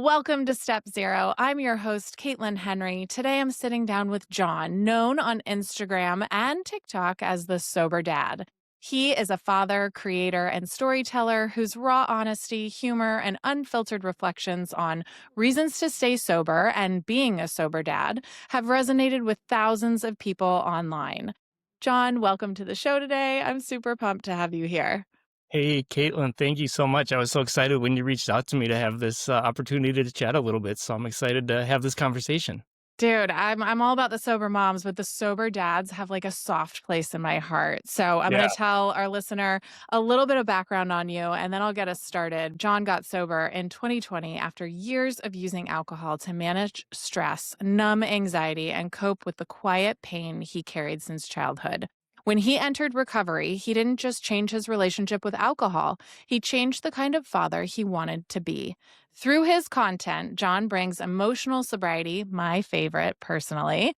Welcome to Step Zero. I'm your host, Caitlin Henry. Today I'm sitting down with John, known on Instagram and TikTok as the Sober Dad. He is a father, creator, and storyteller whose raw honesty, humor, and unfiltered reflections on reasons to stay sober and being a sober dad have resonated with thousands of people online. John, welcome to the show today. I'm super pumped to have you here. Hey, Caitlin, thank you so much. I was so excited when you reached out to me to have this opportunity to chat a little bit. So I'm excited to have this conversation. Dude, I'm all about the sober moms, but the sober dads have like a soft place in my heart. So I'm Yeah. going to tell our listener a little bit of background on you, and then I'll get us started. John got sober in 2020 after years of using alcohol to manage stress, numb anxiety, and cope with the quiet pain he carried since childhood. When he entered recovery, he didn't just change his relationship with alcohol, he changed the kind of father he wanted to be. Through his content, John brings emotional sobriety, my favorite personally,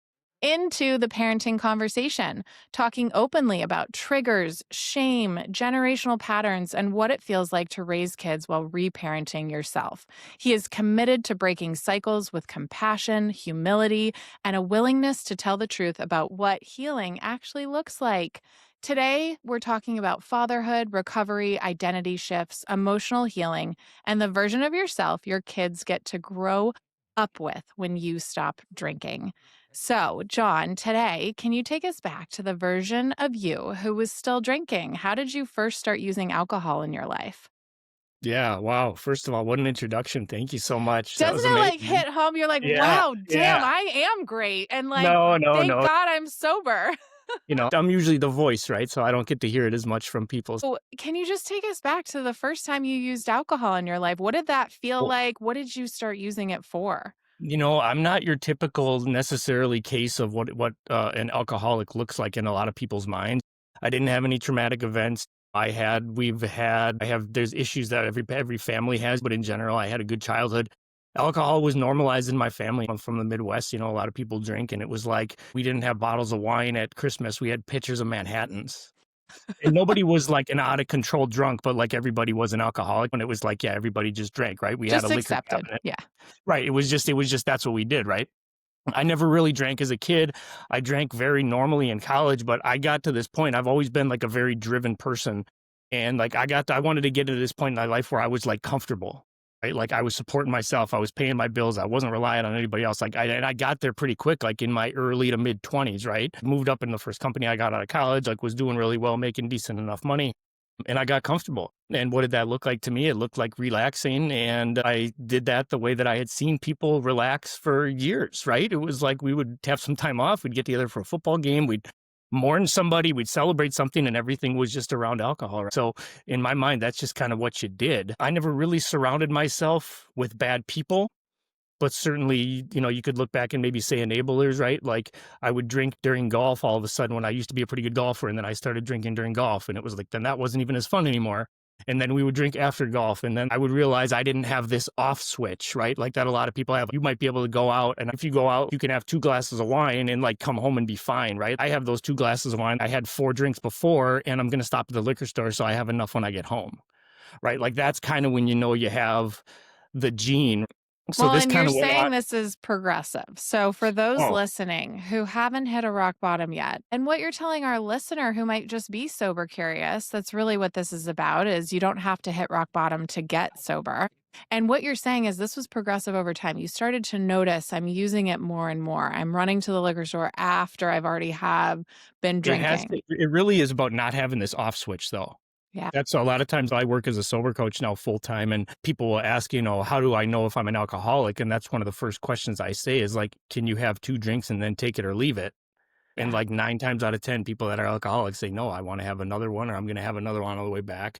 into the parenting conversation, talking openly about triggers, shame, generational patterns, and what it feels like to raise kids while reparenting yourself. He is committed to breaking cycles with compassion, humility, and a willingness to tell the truth about what healing actually looks like. Today, we're talking about fatherhood, recovery, identity shifts, emotional healing, and the version of yourself your kids get to grow up with when you stop drinking. So, John, today, can you take us back to the version of you who was still drinking? How did you first start using alcohol in your life? Yeah. Wow. First of all, what an introduction. Thank you so much. That Doesn't was it like amazing. hit home? You're like, Yeah. wow, damn, Yeah. I am great. And like, No, no, thank no. God I'm sober. I'm usually the voice, right? So I don't get to hear it as much from people. So, can you just take us back to the first time you used alcohol in your life? What did that feel So, like? What did you start using it for? I'm not your typical necessarily case of what an alcoholic looks like in a lot of people's minds. I didn't have any traumatic events. There's issues that every family has, but in general, I had a good childhood. Alcohol was normalized in my family. I'm from the Midwest. A lot of people drink, and it was like we didn't have bottles of wine at Christmas. We had pitchers of Manhattans. And nobody was like an out of control drunk, but like everybody was an alcoholic. And it was like, yeah, everybody just drank, right? We had a Just liquor accepted. cabinet. Yeah. Right. It was just that's what we did, right? I never really drank as a kid. I drank very normally in college, but I got to this point. I've always been like a very driven person. And like I wanted to get to this point in my life where I was like comfortable, right? Like I was supporting myself. I was paying my bills. I wasn't relying on anybody else. And I got there pretty quick, like in my early to mid 20s, right? Moved up in the first company I got out of college, like was doing really well, making decent enough money. And I got comfortable. And what did that look like to me? It looked like relaxing. And I did that the way that I had seen people relax for years, right? It was like we would have some time off. We'd get together for a football game. We'd mourn somebody. We'd celebrate something, and everything was just around alcohol. Right? So in my mind, that's just kind of what you did. I never really surrounded myself with bad people. But certainly, you could look back and maybe say enablers, right? Like I would drink during golf all of a sudden when I used to be a pretty good golfer. And then I started drinking during golf. And it was like, then that wasn't even as fun anymore. And then we would drink after golf. And then I would realize I didn't have this off switch, right? Like that a lot of people have. You might be able to go out. And if you go out, you can have 2 glasses of wine and like come home and be fine, right? I have those 2 glasses of wine. I had 4 drinks before, and I'm going to stop at the liquor store. So I have enough when I get home, right? Like that's kind of when you know you have the gene. So Well, this and you're kind of went saying on. this is progressive. So, for those Oh, listening who haven't hit a rock bottom yet, and what you're telling our listener who might just be sober curious, that's really what this is about is you don't have to hit rock bottom to get sober. And what you're saying is this was progressive over time. You started to notice I'm using it more and more. I'm running to the liquor store after I've already have been drinking. it really is about not having this off switch though. Yeah. That's a lot of times I work as a sober coach now full time, and people will ask, how do I know if I'm an alcoholic? And that's one of the first questions I say is like, can you have 2 drinks and then take it or leave it? And Yeah. like 9 times out of 10, people that are alcoholics say, no, I want to have another one, or I'm going to have another one on the way back.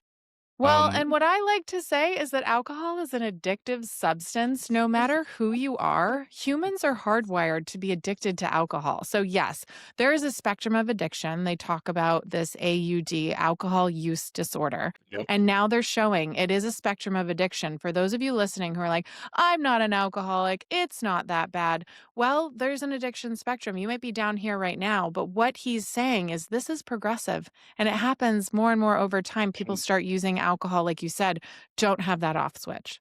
Well, Um, and what I like to say is that alcohol is an addictive substance. No matter who you are, humans are hardwired to be addicted to alcohol. So, yes, there is a spectrum of addiction. They talk about this AUD, alcohol use disorder. Yep. And now they're showing it is a spectrum of addiction. For those of you listening who are like, I'm not an alcoholic, it's not that bad. Well, there's an addiction spectrum. You might be down here right now, but what he's saying is this is progressive. And it happens more and more over time. People start using alcohol, like you said, don't have that off switch.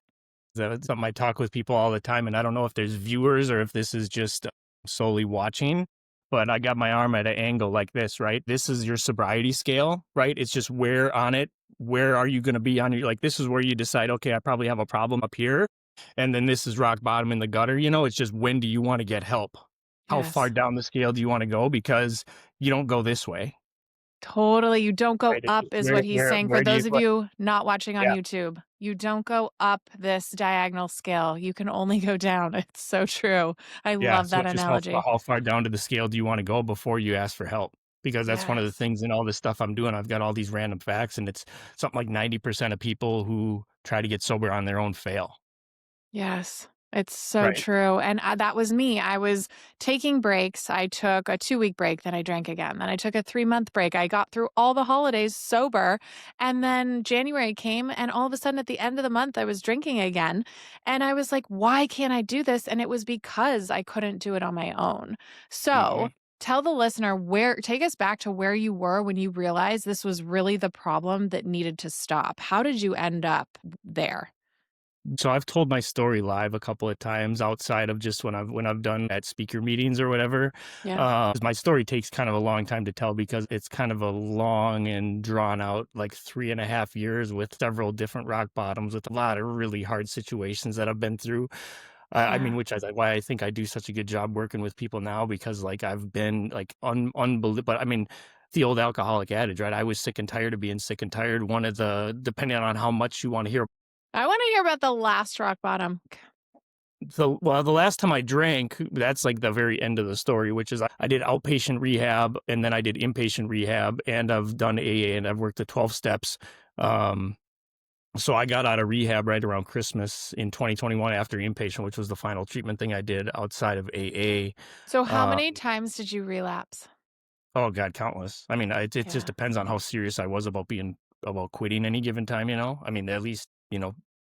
That's something I talk with people all the time, and I don't know if there's viewers or if this is just solely watching, but I got my arm at an angle like this, right? This is your sobriety scale, right? It's just where on it, where are you going to be on your, like, this is where you decide, okay, I probably have a problem up here. And then this is rock bottom in the gutter. It's just when do you want to get help? How far Yes. down the scale do you want to go? Because you don't go this way, Totally, you don't go right? It's up just is what he's saying. For where do you, those of like, you not watching on yeah. YouTube, you don't go up this diagonal scale, you can only go down. It's so true. I Yeah, love so that it's just analogy. how far down to the scale do you wanna go before you ask for help? Because that's one of the Yes. things in all this stuff I'm doing. I've got all these random facts, and it's something like 90% of people who try to get sober on their own fail. Yes, it's so Right. true, and, that was me. I was taking breaks. I took a 2-week break, then I drank again, then I took a 3-month break. I got through all the holidays sober, and then January came, and all of a sudden, at the end of the month, I was drinking again, and I was like, "Why can't I do this?" And it was because I couldn't do it on my own. So, Mhm. tell the listener where take us back to where you were when you realized this was really the problem that needed to stop. How did you end up there? So I've told my story live a couple of times outside of just when I've done at speaker meetings or whatever. Yeah. 'Cause my story takes kind of a long time to tell because it's kind of a long and drawn out, like 3.5 years with several different rock bottoms with a lot of really hard situations that I've been through. I mean, Yeah. which is why I think I do such a good job working with people now because like I've been like unbelievable. But I mean, the old alcoholic adage, right? I was sick and tired of being sick and tired. One of the, depending on how much you want to hear. I wanna hear about the last rock bottom. So, well, the last time I drank, that's like the very end of the story, which is I did outpatient rehab and then I did inpatient rehab and I've done AA and I've worked the 12 steps. Um, so I got out of rehab right around Christmas in 2021 after inpatient, which was the final treatment thing I did outside of AA. So how Uh, many times did you relapse? oh God, countless. I mean, it just Yeah. depends on how serious I was about quitting any given time. I mean, at least,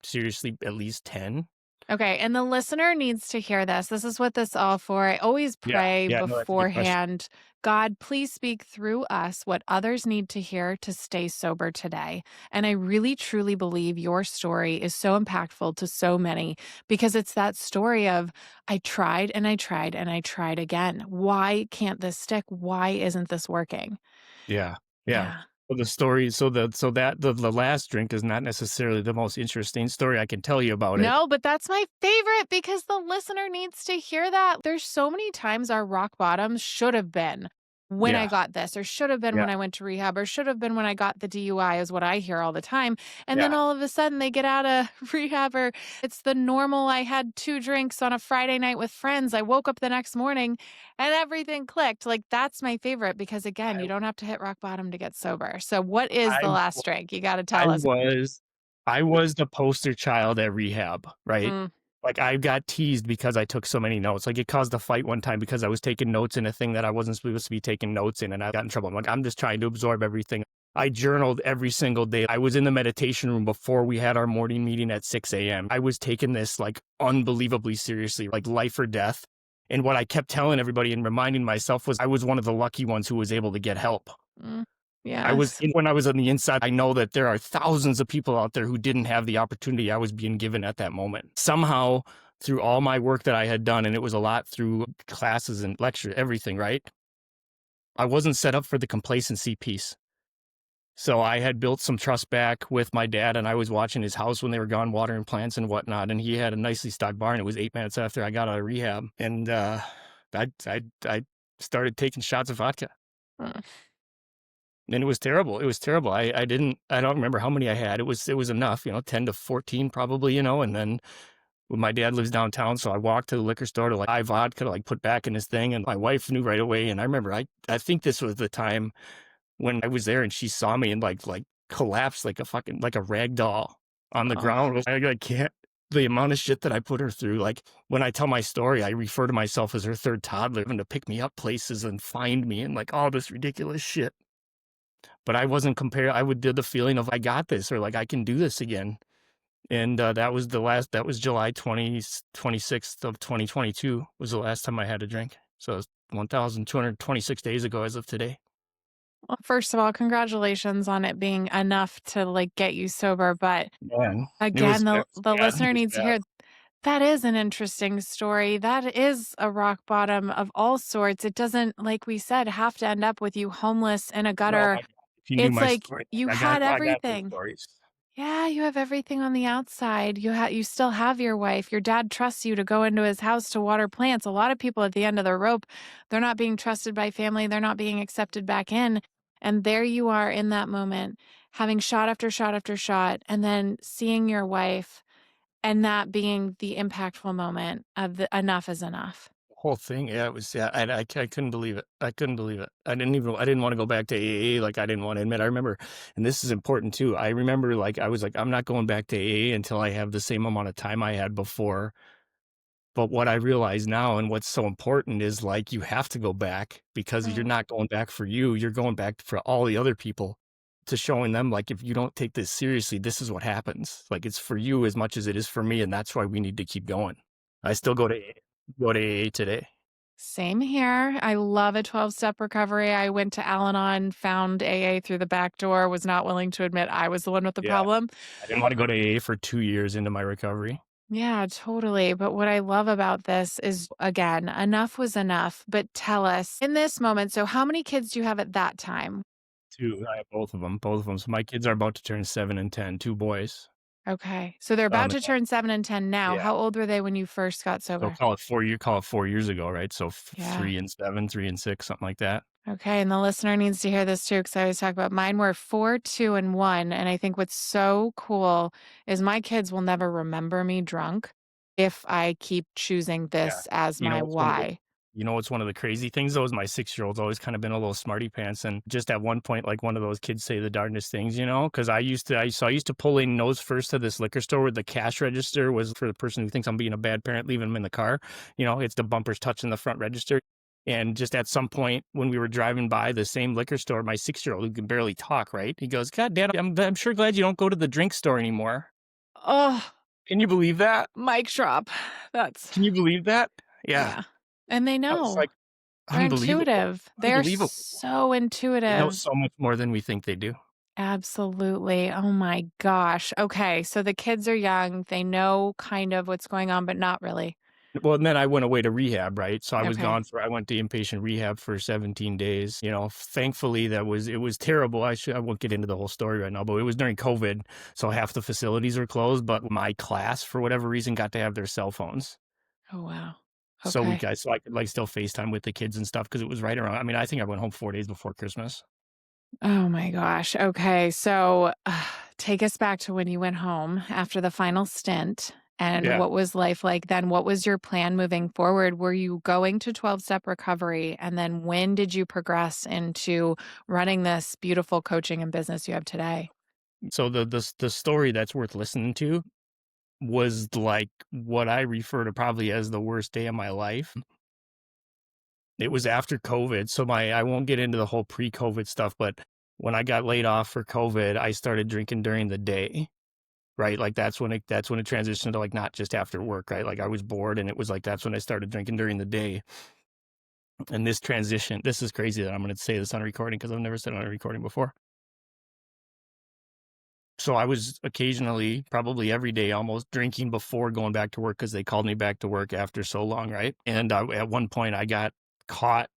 seriously, at least 10. Okay, and the listener needs to hear this. This is what this all for. I always Yeah. pray Yeah. No, that's a good question. beforehand, God, please speak through us what others need to hear to stay sober today. And I really truly believe your story is so impactful to so many because it's that story of I tried and I tried and I tried again. Why can't this stick? Why isn't this working? Yeah, yeah. Yeah. So the story so that the last drink is not necessarily the most interesting story I can tell you about it. No, but that's my favorite because the listener needs to hear that. There's so many times our rock bottoms should have been when I Yeah, got this, or should have been yeah, when I went to rehab, or should have been when I got the DUI, is what I hear all the time. And then yeah. all of a sudden they get out of rehab, or it's the normal. I had 2 drinks on a Friday night with friends. I woke up the next morning and everything clicked. Like, that's my favorite because, again, I you don't have to hit rock bottom to get sober. So, what is I the w last drink? You got to I tell us. was I was the poster child at rehab, right? Mm, Like, I got teased because I took so many notes. Like, it caused a fight one time because I was taking notes in a thing that I wasn't supposed to be taking notes in, and I got in trouble. I'm like, "I'm just trying to absorb everything." I journaled every single day. I was in the meditation room before we had our morning meeting at 6 a.m. I was taking this, like, unbelievably seriously, like, life or death, and what I kept telling everybody and reminding myself was I was one of the lucky ones who was able to get help. mm, I was yes. in when I was on the inside, I know that there are thousands of people out there who didn't have the opportunity I was being given at that moment. Somehow, through all my work that I had done, and it was a lot through classes and lecture, everything, right? I wasn't set up for the complacency piece. So I had built some trust back with my dad, and I was watching his house when they were gone watering plants and whatnot. And he had a nicely stocked barn. It was 8 minutes after I got out of rehab, and I started taking shots of vodka. Mm. And it was terrible. It was terrible. I don't remember how many I had. It was enough, 10 to 14 probably, and then when my dad lives downtown, so I walked to the liquor store to like buy vodka to like put back in his thing. And my wife knew right away. And I remember I think this was the time when I was there and she saw me and like collapsed like a fucking like a rag doll on the Oh. ground. I can't the amount of shit that I put her through. Like when I tell my story, I refer to myself as her third toddler having to pick me up places and find me and like all this ridiculous shit. But I wasn't I would do the feeling of I got this or like I can do this again. And that was July 26th of 2022 was the last time I had a drink. So it's 1,226 days ago as of today. Well, first of all, congratulations on it being enough to, like, get you sober, but Man, again, it was the bad, it listener was needs to bad. hear that is an interesting story. That is a rock bottom of all sorts. It doesn't, like we said, have to end up with you homeless in a No, gutter. my God, if you knew It's my like story, you had I got those everything. stories. Yeah, you have everything on the outside. You still have your wife. Your dad trusts you to go into his house to water plants. A lot of people at the end of the rope, they're not being trusted by family. They're not being accepted back in. And there you are in that moment, having shot after shot after shot, and then seeing your wife and that being the impactful moment of the enough is enough. Whole thing, yeah, it was yeah, I couldn't believe it. I couldn't believe it. I didn't wanna go back to AA, like, I didn't wanna admit. I remember, and this is important too, I remember, like, I was like, "I'm not going back to AA until I have the same amount of time I had before." But what I realize now and what's so important is, like, you have to go back because you're Right. not going back for you, you're going back for all the other people to showing them, like, if you don't take this seriously, this is what happens. Like, it's for you as much as it is for me, and that's why we need to keep going. I still go to AA today. Same here. I love a 12-step recovery. I went to Al-Anon, found AA through the back door, was not willing to admit I was the one with the Yeah. problem. I didn't wanna go to AA for 2 years into my recovery. Yeah, totally. But what I love about this is, again, enough was enough. But tell us in this moment, so how many kids do you have at that time? 2, I have both of them. So my kids are about to turn 7 and 10, 2 boys. Okay. So they're about And to turn 7 and 10 now. yeah. How old were they when you first got So sober? call it 4 years ago, right? So Yeah. 3 and 7, 3 and 6, something like that. Okay, and the listener needs to hear this too, because I always talk about mine were 4, 2, and 1. And I think what's so cool is my kids will never remember me drunk if I keep choosing Yeah. this as You know my what's one of the why. what's one of the crazy things though is my 6-year-old's always kinda been a little smarty pants, and just at one point, like, one of those kids say the darndest things, you know, because I used to pull in nose first to this liquor store where the cash register was for the person who thinks I'm being a bad parent, leaving them in the car. You know, it's the bumpers touching the front register. And just at some point when we were driving by the same liquor store, my 6-year-old who can barely talk, right? He goes, "God, Dad, I'm sure glad you don't go to the drink store anymore." Oh, Can you believe that? mic drop. That's Can you believe that? Yeah. yeah. And they I was know. like, They're unbelievable, intuitive. They're unbelievable. so They know intuitive. so much more than we think they do. Absolutely. Oh my gosh. Okay, so the kids are young. They know kind of what's going on, but not really. Well, and then I went away to rehab, right? So Okay. I went to inpatient rehab for 17 days. You know, thankfully it was terrible. I won't get into the whole story right now, but it was during COVID. So half the facilities were closed, but my class, for whatever reason, got to have their cell phones. Oh, wow. So Okay. so I could like still FaceTime with the kids and stuff because it was right around. I mean, I think I went home 4 days before Christmas. Oh my gosh. Okay. So take us back to when you went home after the final stint and Yeah. what was life like then? What was your plan moving forward? Were you going to 12-step recovery? And then when did you progress into running this beautiful coaching and business you have today? So the story that's worth listening to was like what I refer to probably as the worst day of my life. It was after COVID, so my I won't get into the whole pre-COVID stuff, but when I got laid off for COVID, I started drinking during the day, right? Like, that's when it transitioned to, like, not just after work, right? Like, I was bored, and it was like, that's when I started drinking during the day, and this is crazy that I'm gonna say this on a recording because 'cause I've never said it on a recording before. So I was occasionally, probably every day almost, drinking before going back to work because they called me back to work after so long, right? And, at one point, I got caught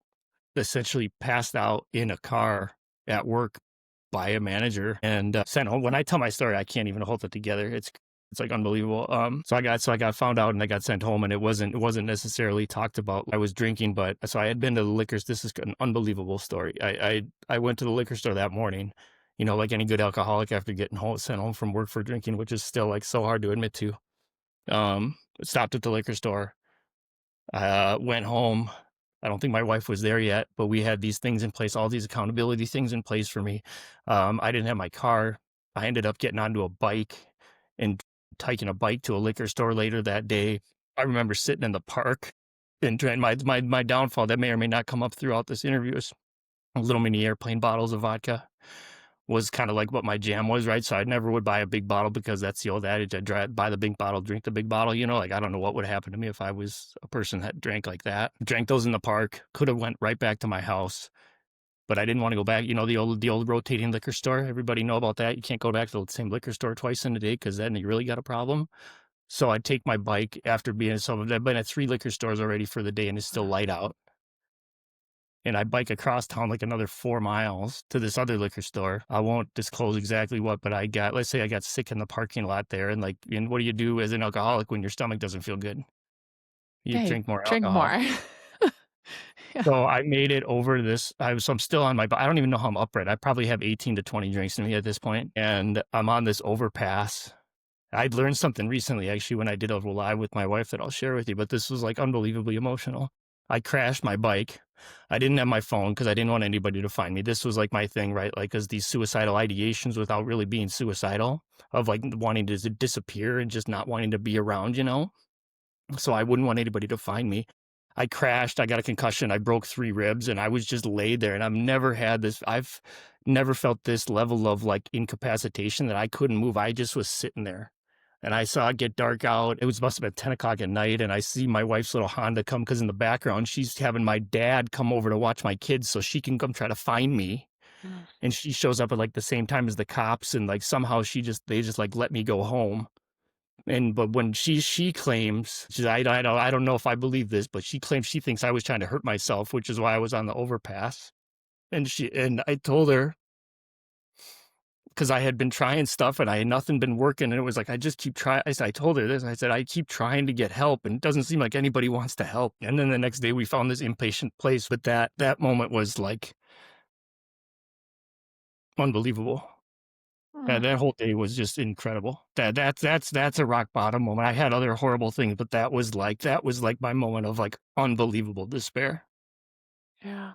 essentially passed out in a car at work by a manager and sent home. When I tell my story, I can't even hold it together. It's like unbelievable. So I got found out and I got sent home, and it wasn't necessarily talked about. I was drinking, but so I had been to the liquor. This is an unbelievable story. I went to the liquor store that morning. You know, like any good alcoholic after getting home, sent home from work for drinking, which is still like so hard to admit to. Stopped at the liquor store, went home. I don't think my wife was there yet, but we had these things in place, all these accountability things in place for me. I didn't have my car. I ended up getting onto a bike and taking a bike to a liquor store later that day. I remember sitting in the park and trying my downfall that may or may not come up throughout this interview is little mini airplane bottles of vodka was kind of like what my jam was, right? So I never would buy a big bottle because that's the old adage. Buy the big bottle, drink the big bottle. You know, like I don't know what would happen to me if I was a person that drank like that. Drank those in the park. Could have went right back to my house. but I didn't want to go back. You know, the old rotating liquor store. Everybody know about that. You can't go back to the same liquor store twice in a day because then you really got a problem. So I'd take my bike after being so I've been at 3 liquor stores already for the day and it's still light out. And I bike across town like another 4 miles to this other liquor store. I won't disclose exactly what, but let's say I got sick in the parking lot there and what do you do as an alcoholic when your stomach doesn't feel good? You Yeah, drink more drink alcohol. more. Yeah. So I made it over this. I'm still on I don't even know how I'm upright. I probably have 18 to 20 drinks in me at this point, and I'm on this overpass. I'd learned something recently, actually, when I did a live with my wife that I'll share with you, but this was like unbelievably emotional. I crashed my bike. I didn't have my phone because I didn't want anybody to find me. This was like my thing, right? Like, as these suicidal ideations without really being suicidal, of like wanting to disappear and just not wanting to be around, you know? So I wouldn't want anybody to find me. I crashed, I got a concussion, I broke 3 ribs, and I was just laid there, and I've never felt this level of, like, incapacitation that I couldn't move. I just was sitting there, and I saw it get dark out. Must have been 10 o'clock at night, and I see my wife's little Honda come because in the background, she's having my dad come over to watch my kids so she can come try to find me, Mm. and she shows up at, like, the same time as the cops, and, like, somehow they just, like, let me go home. But when she claims, I don't know if I believe this, but she claims she thinks I was trying to hurt myself, which is why I was on the overpass. And I told her, because I had been trying stuff and I had nothing been working, and it was like I just keep trying. I told her this. I said I keep trying to get help, and it doesn't seem like anybody wants to help. And then the next day we found this inpatient place, but that moment was like unbelievable. Yeah, Mm. that whole day was just incredible. That's a rock bottom moment. I had other horrible things, but that was like my moment of, like, unbelievable despair. Yeah.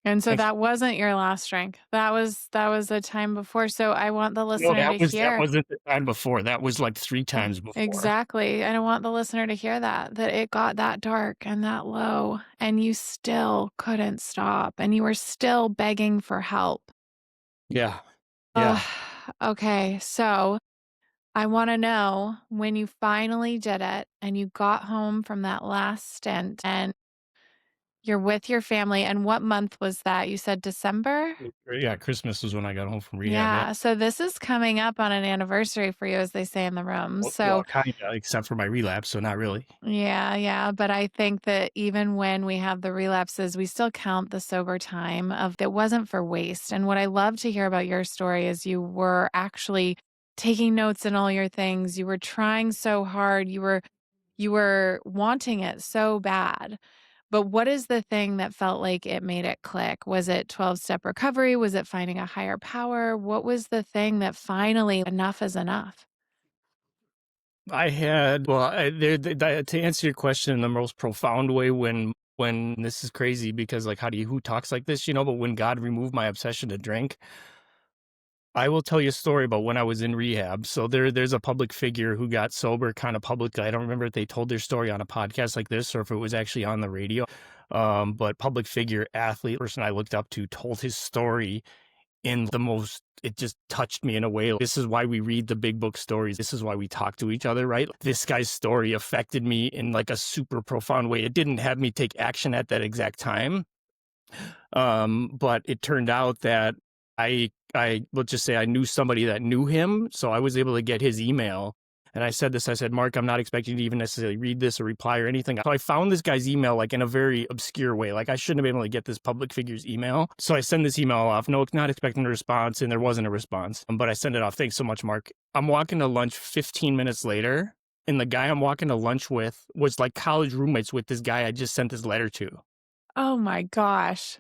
And so Thanks. that wasn't your last drink. That was a time before. So I want the No, listener to that hear. wasn't the time before. That was, like, 3 times before. Exactly. And I want the listener to hear that it got that dark and that low, and you still couldn't stop, and you were still begging for help. Yeah. Ugh, Yeah. okay. So I want to know when you finally did it and you got home from that last stint and you're with your family. And what month was that? You said December? Yeah, Christmas was when I got home from rehab, yeah. Yeah. So this is coming up on an anniversary for you, as they say in the room. Well, So kinda, except for my relapse, so not really. yeah, yeah. But I think that even when we have the relapses, we still count the sober time of that wasn't for waste. And what I love to hear about your story is you were actually taking notes in all your things. You were trying so hard. You were wanting it so bad. But what is the thing that felt like it made it click? Was it 12-step recovery? Was it finding a higher power? What was the thing that finally enough is enough? I had well, I there to answer your question in the most profound way, when this is crazy because, like, who talks like this, you know? But when God removed my obsession to drink, I will tell you a story about when I was in rehab. So there's a public figure who got sober kind of publicly. I don't remember if they told their story on a podcast like this or if it was actually on the radio. But public figure, athlete, person I looked up to told his story in the most it just touched me in a way. This is why we read the big book stories. This is why we talk to each other, right? This guy's story affected me in like a super profound way. It didn't have me take action at that exact time, but it turned out that I let's just say I knew somebody that knew him, so I was able to get his email. And I said this, I said, Mark, I'm not expecting you to even necessarily read this or reply or anything. So I found this guy's email like in a very obscure way. Like I shouldn't have been able to get this public figure's email. So I send this email off. No, not expecting a response, and there wasn't a response. But I send it off. Thanks so much, Mark. I'm walking to lunch 15 minutes later, and the guy I'm walking to lunch with was like college roommates with this guy I just sent this letter to. Oh my gosh.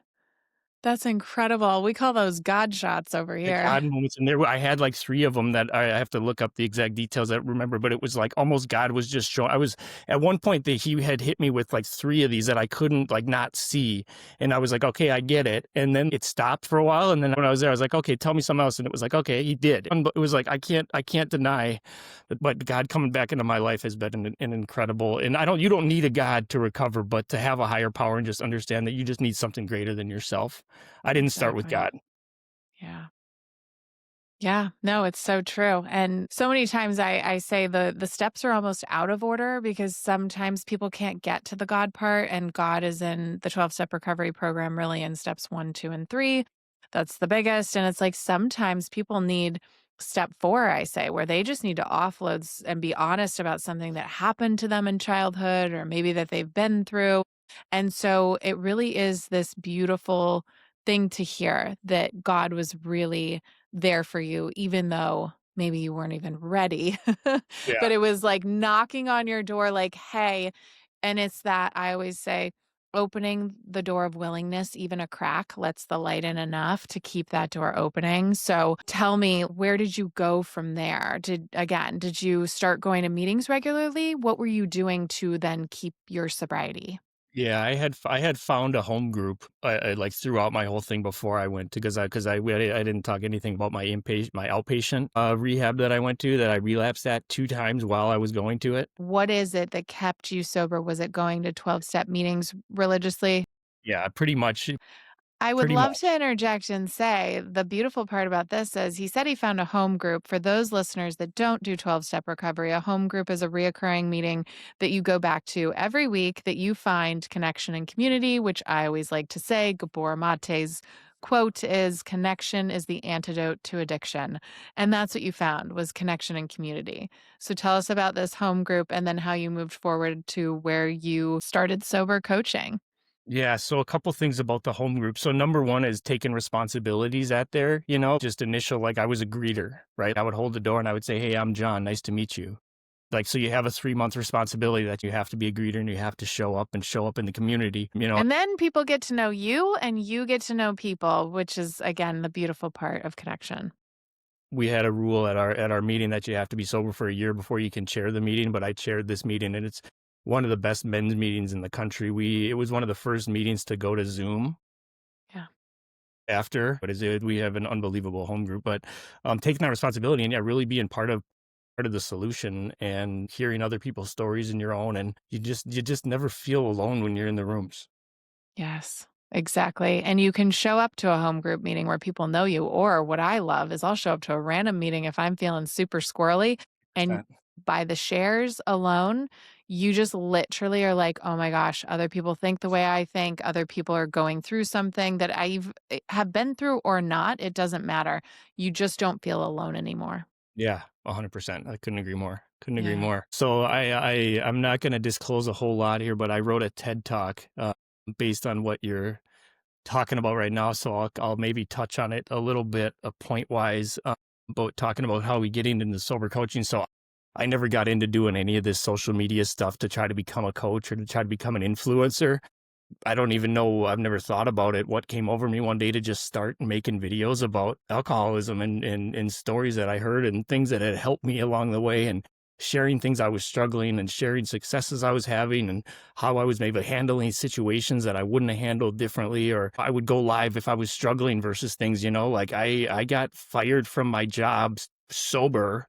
That's incredible. We call those God shots over The here. God moments, and I had like 3 of them that I have to look up the exact details I remember, but it was like almost God was just showing. I was at one point that he had hit me with like 3 of these that I couldn't like not see, and I was like, okay, I get it. And then it stopped for a while, and then when I was there, I was like, okay, tell me something else, and it was like, okay, he did. And it was like I can't deny that, but God coming back into my life has been an incredible. And you don't need a God to recover, but to have a higher power and just understand that you just need something greater than yourself. I didn't start with Exactly. God. Yeah. Yeah, no, it's so true. And so many times I say the steps are almost out of order because sometimes people can't get to the God part, and God is in the 12-step recovery program really in steps 1, 2, and 3. That's the biggest. And it's like sometimes people need step 4, I say, where they just need to offload and be honest about something that happened to them in childhood or maybe that they've been through. And so it really is this beautiful thing to hear that God was really there for you, even though maybe you weren't even ready. Yeah. But it was like knocking on your door, like, hey. And it's that I always say, opening the door of willingness, even a crack, lets the light in enough to keep that door opening. So tell me, where did you go from there? Did you start going to meetings regularly? What were you doing to then keep your sobriety? Yeah, I had found a home group, like, throughout my whole thing before I went to, I didn't talk anything about my outpatient, rehab that I went to, that I relapsed at 2 times while I was going to it. What is it that kept you sober? Was it going to 12-step meetings religiously? Yeah, pretty much, I would pretty love to much. interject and say the beautiful part about this is he said he found a home group. For those listeners that don't do 12-step recovery, a home group is a reoccurring meeting that you go back to every week that you find connection and community, which I always like to say. Gabor Mate's quote is connection is the antidote to addiction. And that's what you found was connection and community. So tell us about this home group and then how you moved forward to where you started sober coaching. Yeah, so a couple things about the home group. So number 1 is taking responsibilities at there, just initial, like, I was a greeter, right? I would hold the door and I would say, "Hey, I'm John, nice to meet you." Like, so you have a 3-month responsibility that you have to be a greeter and you have to show up in the community. And then people get to know you and you get to know people, which is, again, the beautiful part of connection. We had a rule at our meeting that you have to be sober for a year before you can chair the meeting, but I chaired this meeting and it's one of the best men's meetings in the country. It was one of the first meetings to go to Zoom Yeah. after, but we have an unbelievable home group, but taking that responsibility and, yeah, really being part of the solution and hearing other people's stories and your own, and you just never feel alone when you're in the rooms. Yes, exactly. And you can show up to a home group meeting where people know you. Or what I love is I'll show up to a random meeting if I'm feeling super squirrely. And 100%. by the shares alone, you just literally are like, oh my gosh, other people think the way I think. Other people are going through something that have been through or not. It doesn't matter. You just don't feel alone anymore. Yeah, 100%. I couldn't agree more. Couldn't agree Yeah. more. So I'm not going to disclose a whole lot here, but I wrote a TED talk based on what you're talking about right now. So I'll maybe touch on it a little bit, point wise, about talking about how we get into sober coaching. So I never got into doing any of this social media stuff to try to become a coach or to try to become an influencer. I don't even know, I've never thought about it. What came over me one day to just start making videos about alcoholism and stories that I heard and things that had helped me along the way, and sharing things I was struggling and sharing successes I was having and how I was maybe handling situations that I wouldn't have handled differently, or I would go live if I was struggling versus things, like I got fired from my job sober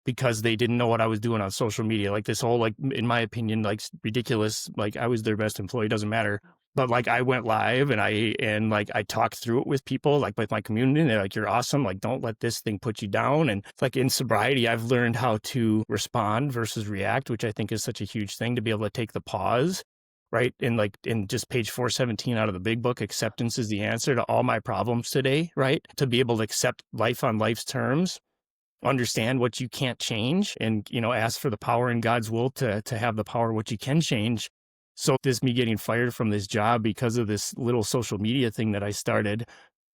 because they didn't know what I was doing on social media. Like this whole, like, in my opinion, like, ridiculous, like, I was their best employee, doesn't matter. But like I went live and I talked through it with people, like with my community, and they're like, "You're awesome. Like, don't let this thing put you down." And it's like in sobriety, I've learned how to respond versus react, which I think is such a huge thing, to be able to take the pause. Right. And like in just page 417 out of the big book, acceptance is the answer to all my problems today. Right. To be able to accept life on life's terms, understand what you can't change, and ask for the power in God's will to have the power what you can change. So this me getting fired from this job because of this little social media thing that I started,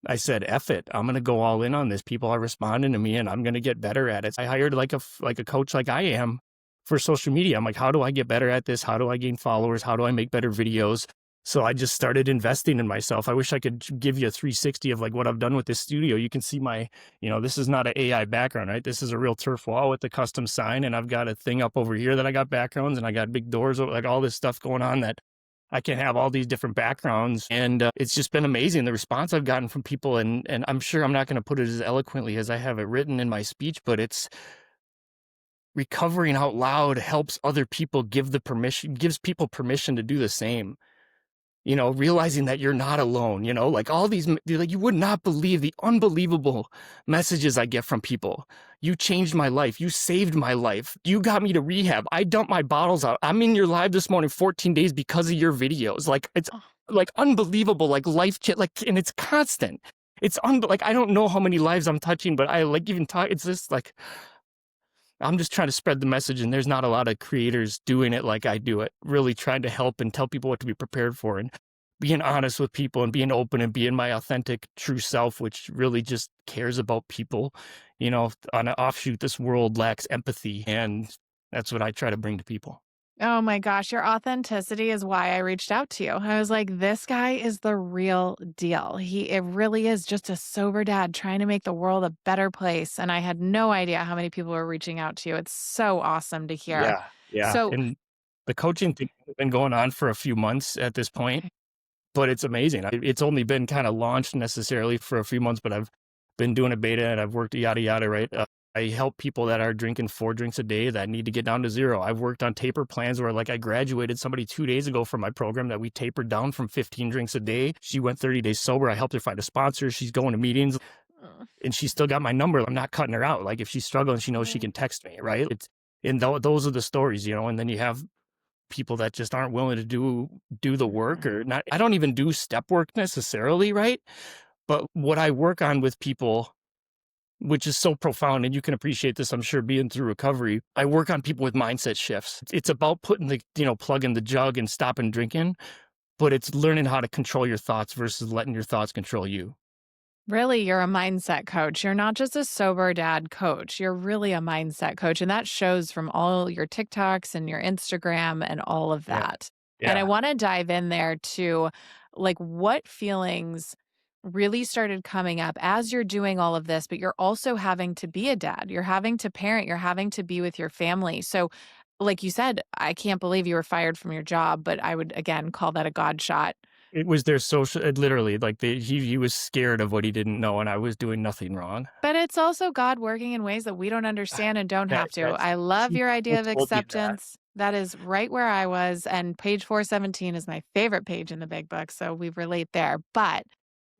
I said, F it, I'm going to go all in on this. People are responding to me and I'm going to get better at it. I hired like a coach like I am for social media. I'm like, how do I get better at this? How do I gain followers? How do I make better videos? So I just started investing in myself. I wish I could give you a 360 of like what I've done with this studio. You can see this is not an AI background, right? This is a real turf wall with the custom sign. And I've got a thing up over here that I got backgrounds, and I got big doors, like all this stuff going on that I can have all these different backgrounds. And it's just been amazing, the response I've gotten from people. And I'm sure I'm not going to put it as eloquently as I have it written in my speech, but it's recovering out loud helps other people, gives people permission to do the same. realizing that you're not alone, like all these, like you would not believe the unbelievable messages I get from people. You changed my life. You saved my life. You got me to rehab. I dumped my bottles out. I'm in your live this morning, 14 days because of your videos. Like it's Oh, like unbelievable, like life, like, and it's constant. Like, I don't know how many lives I'm touching, but I like even talk. It's just like, I'm just trying to spread the message, and there's not a lot of creators doing it like I do it, really trying to help and tell people what to be prepared for and being honest with people and being open and being my authentic, true self, which really just cares about people. On an offshoot, this world lacks empathy, and that's what I try to bring to people. oh my gosh, your authenticity is why I reached out to you. I was like, this guy is the real deal. It really is just a sober dad trying to make the world a better place. And I had no idea how many people were reaching out to you. It's so awesome to hear. Yeah, yeah, So, and the coaching thing has been going on for a few months at this point. okay. But it's amazing. It's only been kinda launched necessarily for a few months, but I've been doing a beta and I've worked yada, yada, right? I help people that are drinking 4 drinks a day that need to get down to 0. I've worked on taper plans where, like, I graduated somebody 2 days ago from my program that we tapered down from 15 drinks a day. She went 30 days sober. I helped her find a sponsor. She's going to meetings, Uh, and she's still got my number. I'm not cutting her out. Like, if she's struggling, she knows she right. can text me, right? And those are the stories, and then you have people that just aren't willing to do the work Mhm. or not. I don't even do step work necessarily, right? But what I work on with people, which is so profound, and you can appreciate this, I'm sure, being through recovery, I work on people with mindset shifts. It's about putting plug in the jug and stopping drinking, but it's learning how to control your thoughts versus letting your thoughts control you. Really, you're a mindset coach. You're not just a sober dad coach. You're really a mindset coach. And that shows from all your TikToks and your Instagram and all of Yeah. that. And I Yeah. want to dive in there to like what feelings really started coming up as you're doing all of this, but you're also having to be a dad. You're having to parent, you're having to be with your family. So, like you said, I can't believe you were fired from your job, but I would again call that a God shot. It was their social, literally, like, he was scared of what he didn't know, and I was doing nothing wrong. But it's also God working in ways that we don't understand and don't That have to. that's I love your who idea of told you that? acceptance. That is right where I was. And page 417 is my favorite page in the big book. So we relate there. But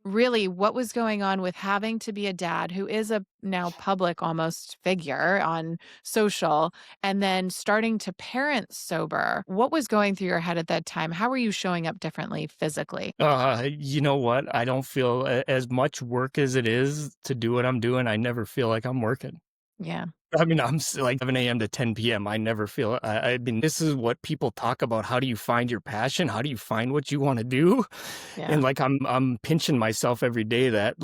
really, what was going on with having to be a dad who is a now public almost figure on social and then starting to parent sober? What was going through your head at that time? How were you showing up differently physically? You know what? I don't feel as much work as it is to do what I'm doing. I never feel like I'm working. Yeah. I mean, like 7 a.m. to 10 p.m. I never feel. I mean, this is what people talk about. How do you find your passion? How do you find what you want to do? Yeah. And like, I'm pinching myself every day that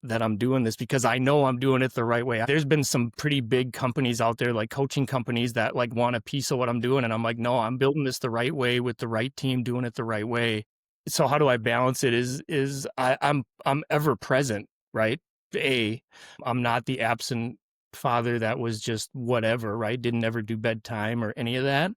that I'm doing this because I know I'm doing it the right way. There's been some pretty big companies out there, like coaching companies, that like want a piece of what I'm doing, and I'm like, no, I'm building this the right way with the right team, doing it the right way. So how do I balance it? I'm ever present, right? A, I'm not the absent father that was just whatever, right? Didn't ever do bedtime or any of that.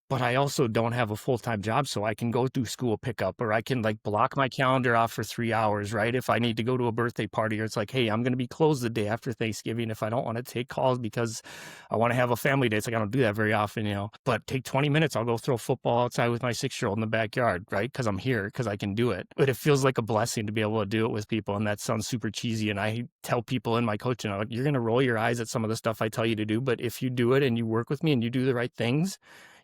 But I also don't have a full-time job, so I can go through school pickup, or I can like block my calendar off for 3 hours, right? If I need to go to a birthday party, or it's like, hey, I'm going to be closed the day after Thanksgiving if I don't want to take calls because I want to have a family day. It's like, I don't do that very often, but take 20 minutes. I'll go throw football outside with my 6-year-old in the backyard, right? Because I'm here, because I can do it. But it feels like a blessing to be able to do it with people. And that sounds super cheesy. And I tell people in my coaching, I'm like, you're going to roll your eyes at some of the stuff I tell you to do. But if you do it and you work with me and you do the right things,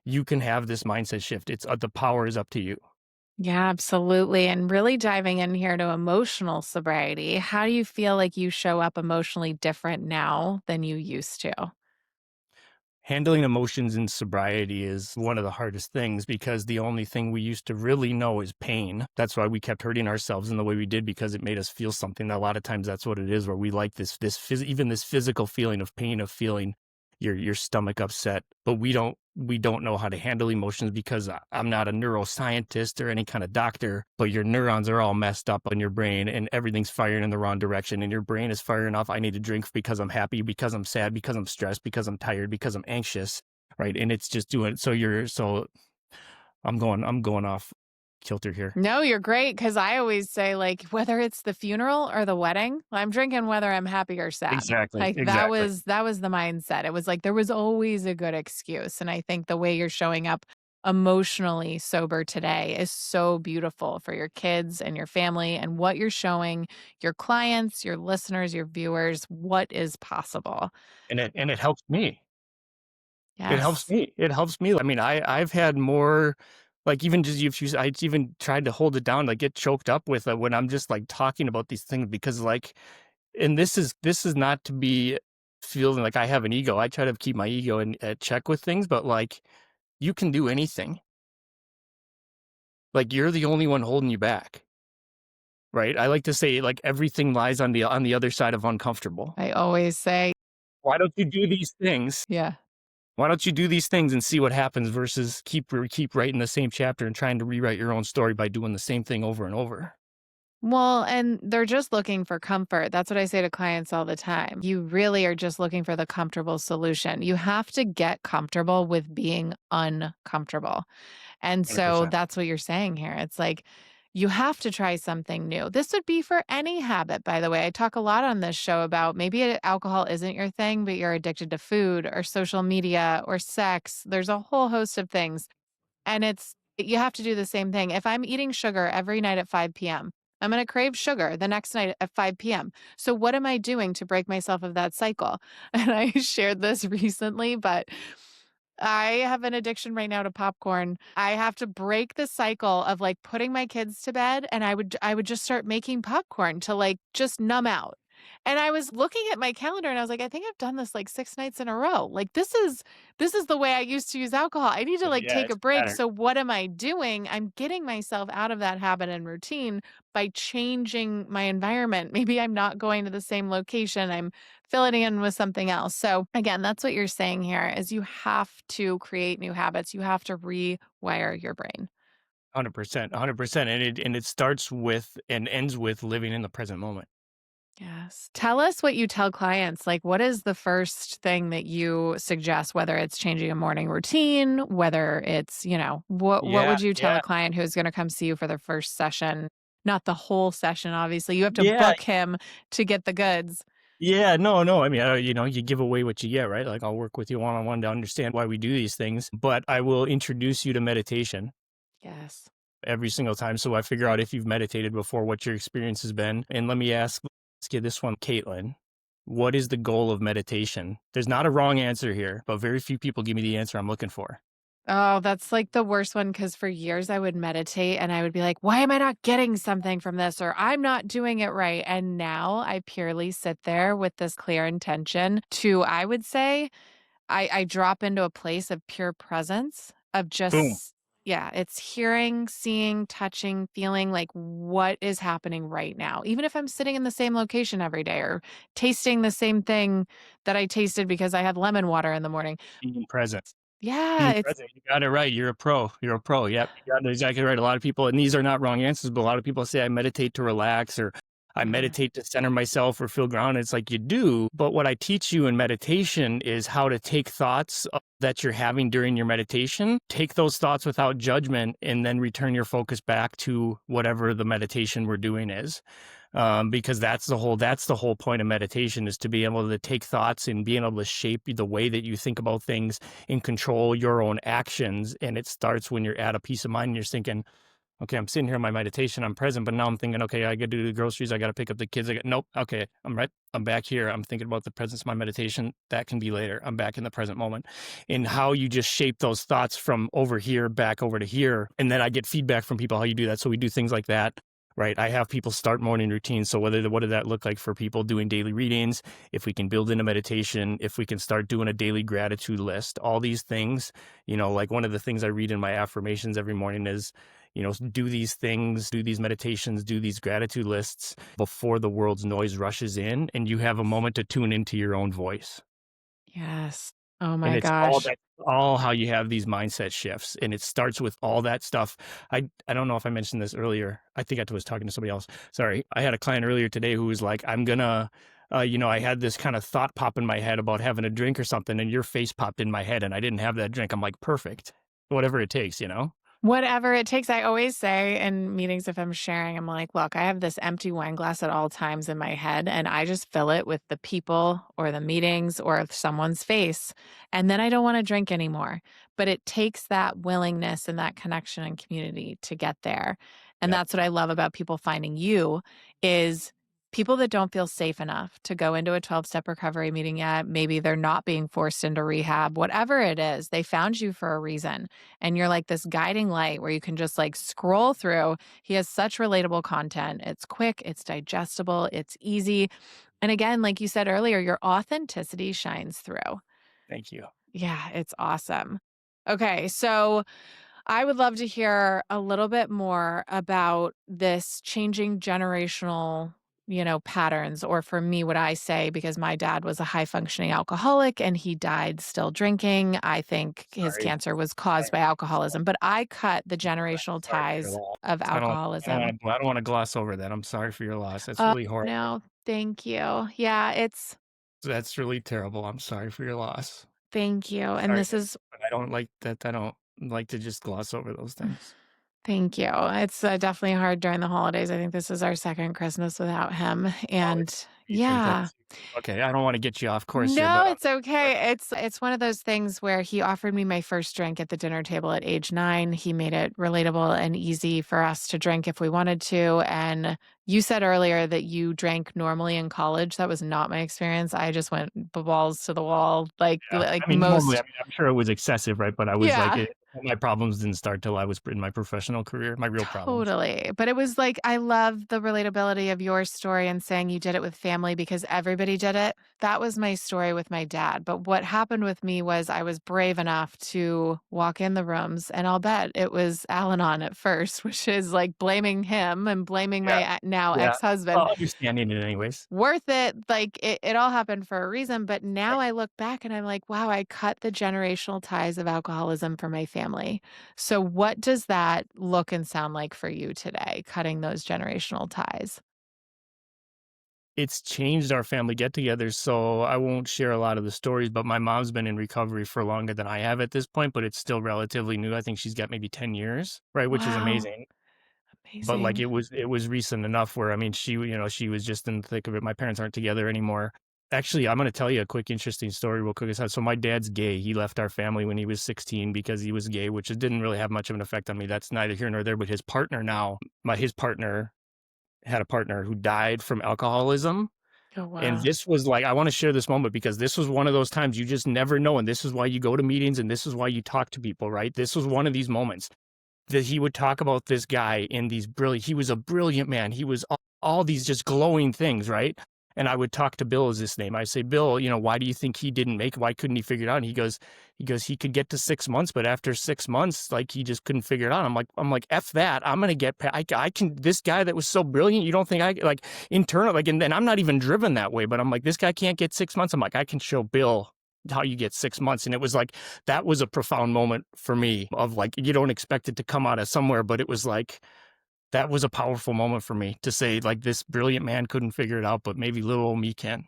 you can have this mindset shift. It's the power is up to you. Yeah, absolutely. And really diving in here to emotional sobriety, how do you feel like you show up emotionally different now than you used to? Handling emotions in sobriety is one of the hardest things because the only thing we used to really know is pain. That's why we kept hurting ourselves in the way we did, because it made us feel something. A lot of times that's what it is, where we like even this physical feeling of pain, of feeling your stomach upset, but we don't know how to handle emotions because I'm not a neuroscientist or any kind of doctor, but your neurons are all messed up in your brain and everything's firing in the wrong direction, and your brain is firing off, I need to drink because I'm happy, because I'm sad, because I'm stressed, because I'm tired, because I'm anxious, right? And it's just doing so I'm going off kilter here. No, you're great. Cause I always say, like, whether it's the funeral or the wedding, I'm drinking whether I'm happy or sad. Exactly, Like exactly. that was the mindset. It was like there was always a good excuse. And I think the way you're showing up emotionally sober today is so beautiful for your kids and your family and what you're showing your clients, your listeners, your viewers, what is possible. And it helps me. It helps Yes. me. It helps me. I mean, I've had more, like, even just if you I even tried to hold it down, like, get choked up with it when I'm just, like, talking about these things because, like, and this is not to be feeling like I have an ego. I try to keep my ego in at check with things, but, like, you can do anything. Like, you're the only one holding you back, right? I like to say, like, everything lies on the other side of uncomfortable. I always say, Why don't you do these things? yeah. Why don't you do these things and see what happens versus keep writing the same chapter and trying to rewrite your own story by doing the same thing over and over? Well, and they're just looking for comfort. That's what I say to clients all the time. You really are just looking for the comfortable solution. You have to get comfortable with being uncomfortable. And so 100%. that's what you're saying here. It's like you have to try something new. This would be for any habit, by the way. I talk a lot on this show about maybe alcohol isn't your thing, but you're addicted to food or social media or sex. There's a whole host of things. And you have to do the same thing. If I'm eating sugar every night at 5 PM, I'm going to crave sugar the next night at 5 PM. So what am I doing to break myself of that cycle? And I shared this recently, but I have an addiction right now to popcorn. I have to break the cycle of like putting my kids to bed and I would just start making popcorn to like just numb out. And I was looking at my calendar and I was like, I think I've done this like 6 nights in a row. Like this is the way I used to use alcohol. I need to like Yeah, take a it's a break. pattern. So what am I doing? I'm getting myself out of that habit and routine by changing my environment. Maybe I'm not going to the same location. I'm filling in with something else. So again, that's what you're saying here is you have to create new habits. You have to rewire your brain. 100%, 100%, and it starts with and ends with living in the present moment. Yes. Tell us what you tell clients. Like, what is the first thing that you suggest, whether it's changing a morning routine, whether it's, what Yeah, would you tell yeah, a client who's going to come see you for their first session? Not the whole session, obviously. You have to yeah, book him to get the goods. yeah, no, no, I mean, you give away what you get, right? Like, I'll work with you one-on-one to understand why we do these things, but I will introduce you to meditation Yes. every single time, so I figure out if you've meditated before, what your experience has been, and let me ask you this one, Caitlin. What is the goal of meditation? There's not a wrong answer here, but very few people give me the answer I'm looking for. Oh, that's like the worst one because for years I would meditate and I would be like, why am I not getting something from this? Or I'm not doing it right. And now I purely sit there with this clear intention to, I would say, I drop into a place of pure presence of Boom. just, yeah, it's hearing, seeing, touching, feeling like what is happening right now. Even if I'm sitting in the same location every day or tasting the same thing that I tasted because I had lemon water in the morning. Being present. Yeah, Being it's, present, you got it right, you're a pro, you're a pro, yep, you got it exactly right. A lot of people, and these are not wrong answers, but a lot of people say, "I meditate to relax," or "I yeah. meditate to center myself or feel grounded." It's like you do, but what I teach you in meditation is how to take thoughts that you're having during your meditation, take those thoughts without judgment, and then return your focus back to whatever the meditation we're doing is. Because that's the whole point of meditation is to be able to take thoughts and being able to shape the way that you think about things and control your own actions. And it starts when you're at a peace of mind and you're thinking, okay, I'm sitting here in my meditation, I'm present, but now I'm thinking, okay, I got to do the groceries, I got to pick up the kids. Nope, okay, I'm right, I'm back here. I'm thinking about the presence of my meditation. That can be later. I'm back in the present moment. And how you just shape those thoughts from over here back over to here. And then I get feedback from people how you do that. So we do things like that. Right. I have people start morning routines. So what did that look like for people doing daily readings? If we can build in a meditation, if we can start doing a daily gratitude list, all these things, like one of the things I read in my affirmations every morning is, do these things, do these meditations, do these gratitude lists before the world's noise rushes in and you have a moment to tune into your own voice. Yes. Oh And my it's all gosh. that all how you have these mindset shifts, and it starts with all that stuff. I don't know if I mentioned this earlier. I think I was talking to somebody else. Sorry. I had a client earlier today who was like, "I'm gonna," I had this kind of thought pop in my head about having a drink or something, and your face popped in my head, and I didn't have that drink. I'm like, "Perfect. Whatever it takes, you know?" Whatever it takes. I always say in meetings, if I'm sharing, I'm like, look, I have this empty wine glass at all times in my head, and I just fill it with the people or the meetings or someone's face. And then I don't want to drink anymore. but it takes that willingness and that connection and community to get there. And Yep. that's what I love about people finding you is people that don't feel safe enough to go into a 12-step recovery meeting yet. Maybe they're not being forced into rehab, whatever it is, they found you for a reason. And you're like this guiding light where you can just like scroll through. He has such relatable content. It's quick, it's digestible, it's easy. And again, like you said earlier, your authenticity shines through. Thank you. Yeah, it's awesome. Okay, so I would love to hear a little bit more about this changing generational, patterns, or for me, what I say, because my dad was a high functioning alcoholic and he died still drinking. I think his Sorry. cancer was caused by alcoholism, but I cut the generational Sorry for your ties loss. of alcoholism. I don't wanna gloss over that. I'm sorry for your loss. That's Oh, really horrible. no, thank you. Yeah, That's really terrible. I'm sorry for your loss. thank you. And Sorry, this is but I don't like to just gloss over those things. Thank you. It's, definitely hard during the holidays. I think this is our second Christmas without him, Oh, and you think yeah. that's okay, I don't wanna get you off course here, No, but it's okay. It's one of those things where he offered me my first drink at the dinner table at age 9. He made it relatable and easy for us to drink if we wanted to, and you said earlier that you drank normally in college. That was not my experience. I just went balls to the wall yeah, like I mean, normally, I most. mean, I'm sure it was excessive, right? But I was like, Yeah. my problems didn't start till I was in my professional career, my real problems. Totally. But it was like, I love the relatability of your story and saying you did it with family because everybody did it. That was my story with my dad. But what happened with me was I was brave enough to walk in the rooms, and I'll bet it was Al Anon at first, which is like blaming him and blaming Yeah, my now yeah. ex husband. Well, understanding it anyways. Worth it. Like it all happened for a reason. But now I look back and I'm like, wow, I cut the generational ties of alcoholism for my family. So, what does that look and sound like for you today, cutting those generational ties? It's changed our family get-togethers, so I won't share a lot of the stories, but my mom's been in recovery for longer than I have at this point, but it's still relatively new. I think she's got maybe 10 years, right, which is Wow, amazing. But, like, amazing. it was recent enough where, I mean, she was just in the thick of it. My parents aren't together anymore. Actually, I'm gonna tell you a quick interesting story real quick. So my dad's gay. He left our family when he was 16 because he was gay, which it didn't really have much of an effect on me. That's neither here nor there, but his partner now his partner had a partner who died from alcoholism, Oh, and wow. this was like I wanna share this moment because this was one of those times you just never know, and this is why you go to meetings, and this is why you talk to people, right? This was one of these moments that he would talk about this guy in these brilliant he was a brilliant man. He was all these just glowing things, right? And I would talk to Bill is his name. I say, "Bill, why do you think he didn't make it? Why couldn't he figure it out?" And he goes, "He could get to 6 months, but after 6 months, like, he just couldn't figure it out." I'm like, "F that. I'm gonna get I can this guy that was so brilliant, you don't think I like, internal like, and then I'm not even driven that way, but I'm like, this guy can't get 6 months." I'm like, "I can show Bill how you get 6 months." And it was like that was a profound moment for me of, like, you don't expect it to come out of somewhere, but it was like that was a powerful moment for me to say, like, this brilliant man couldn't figure it out, but maybe little old me can.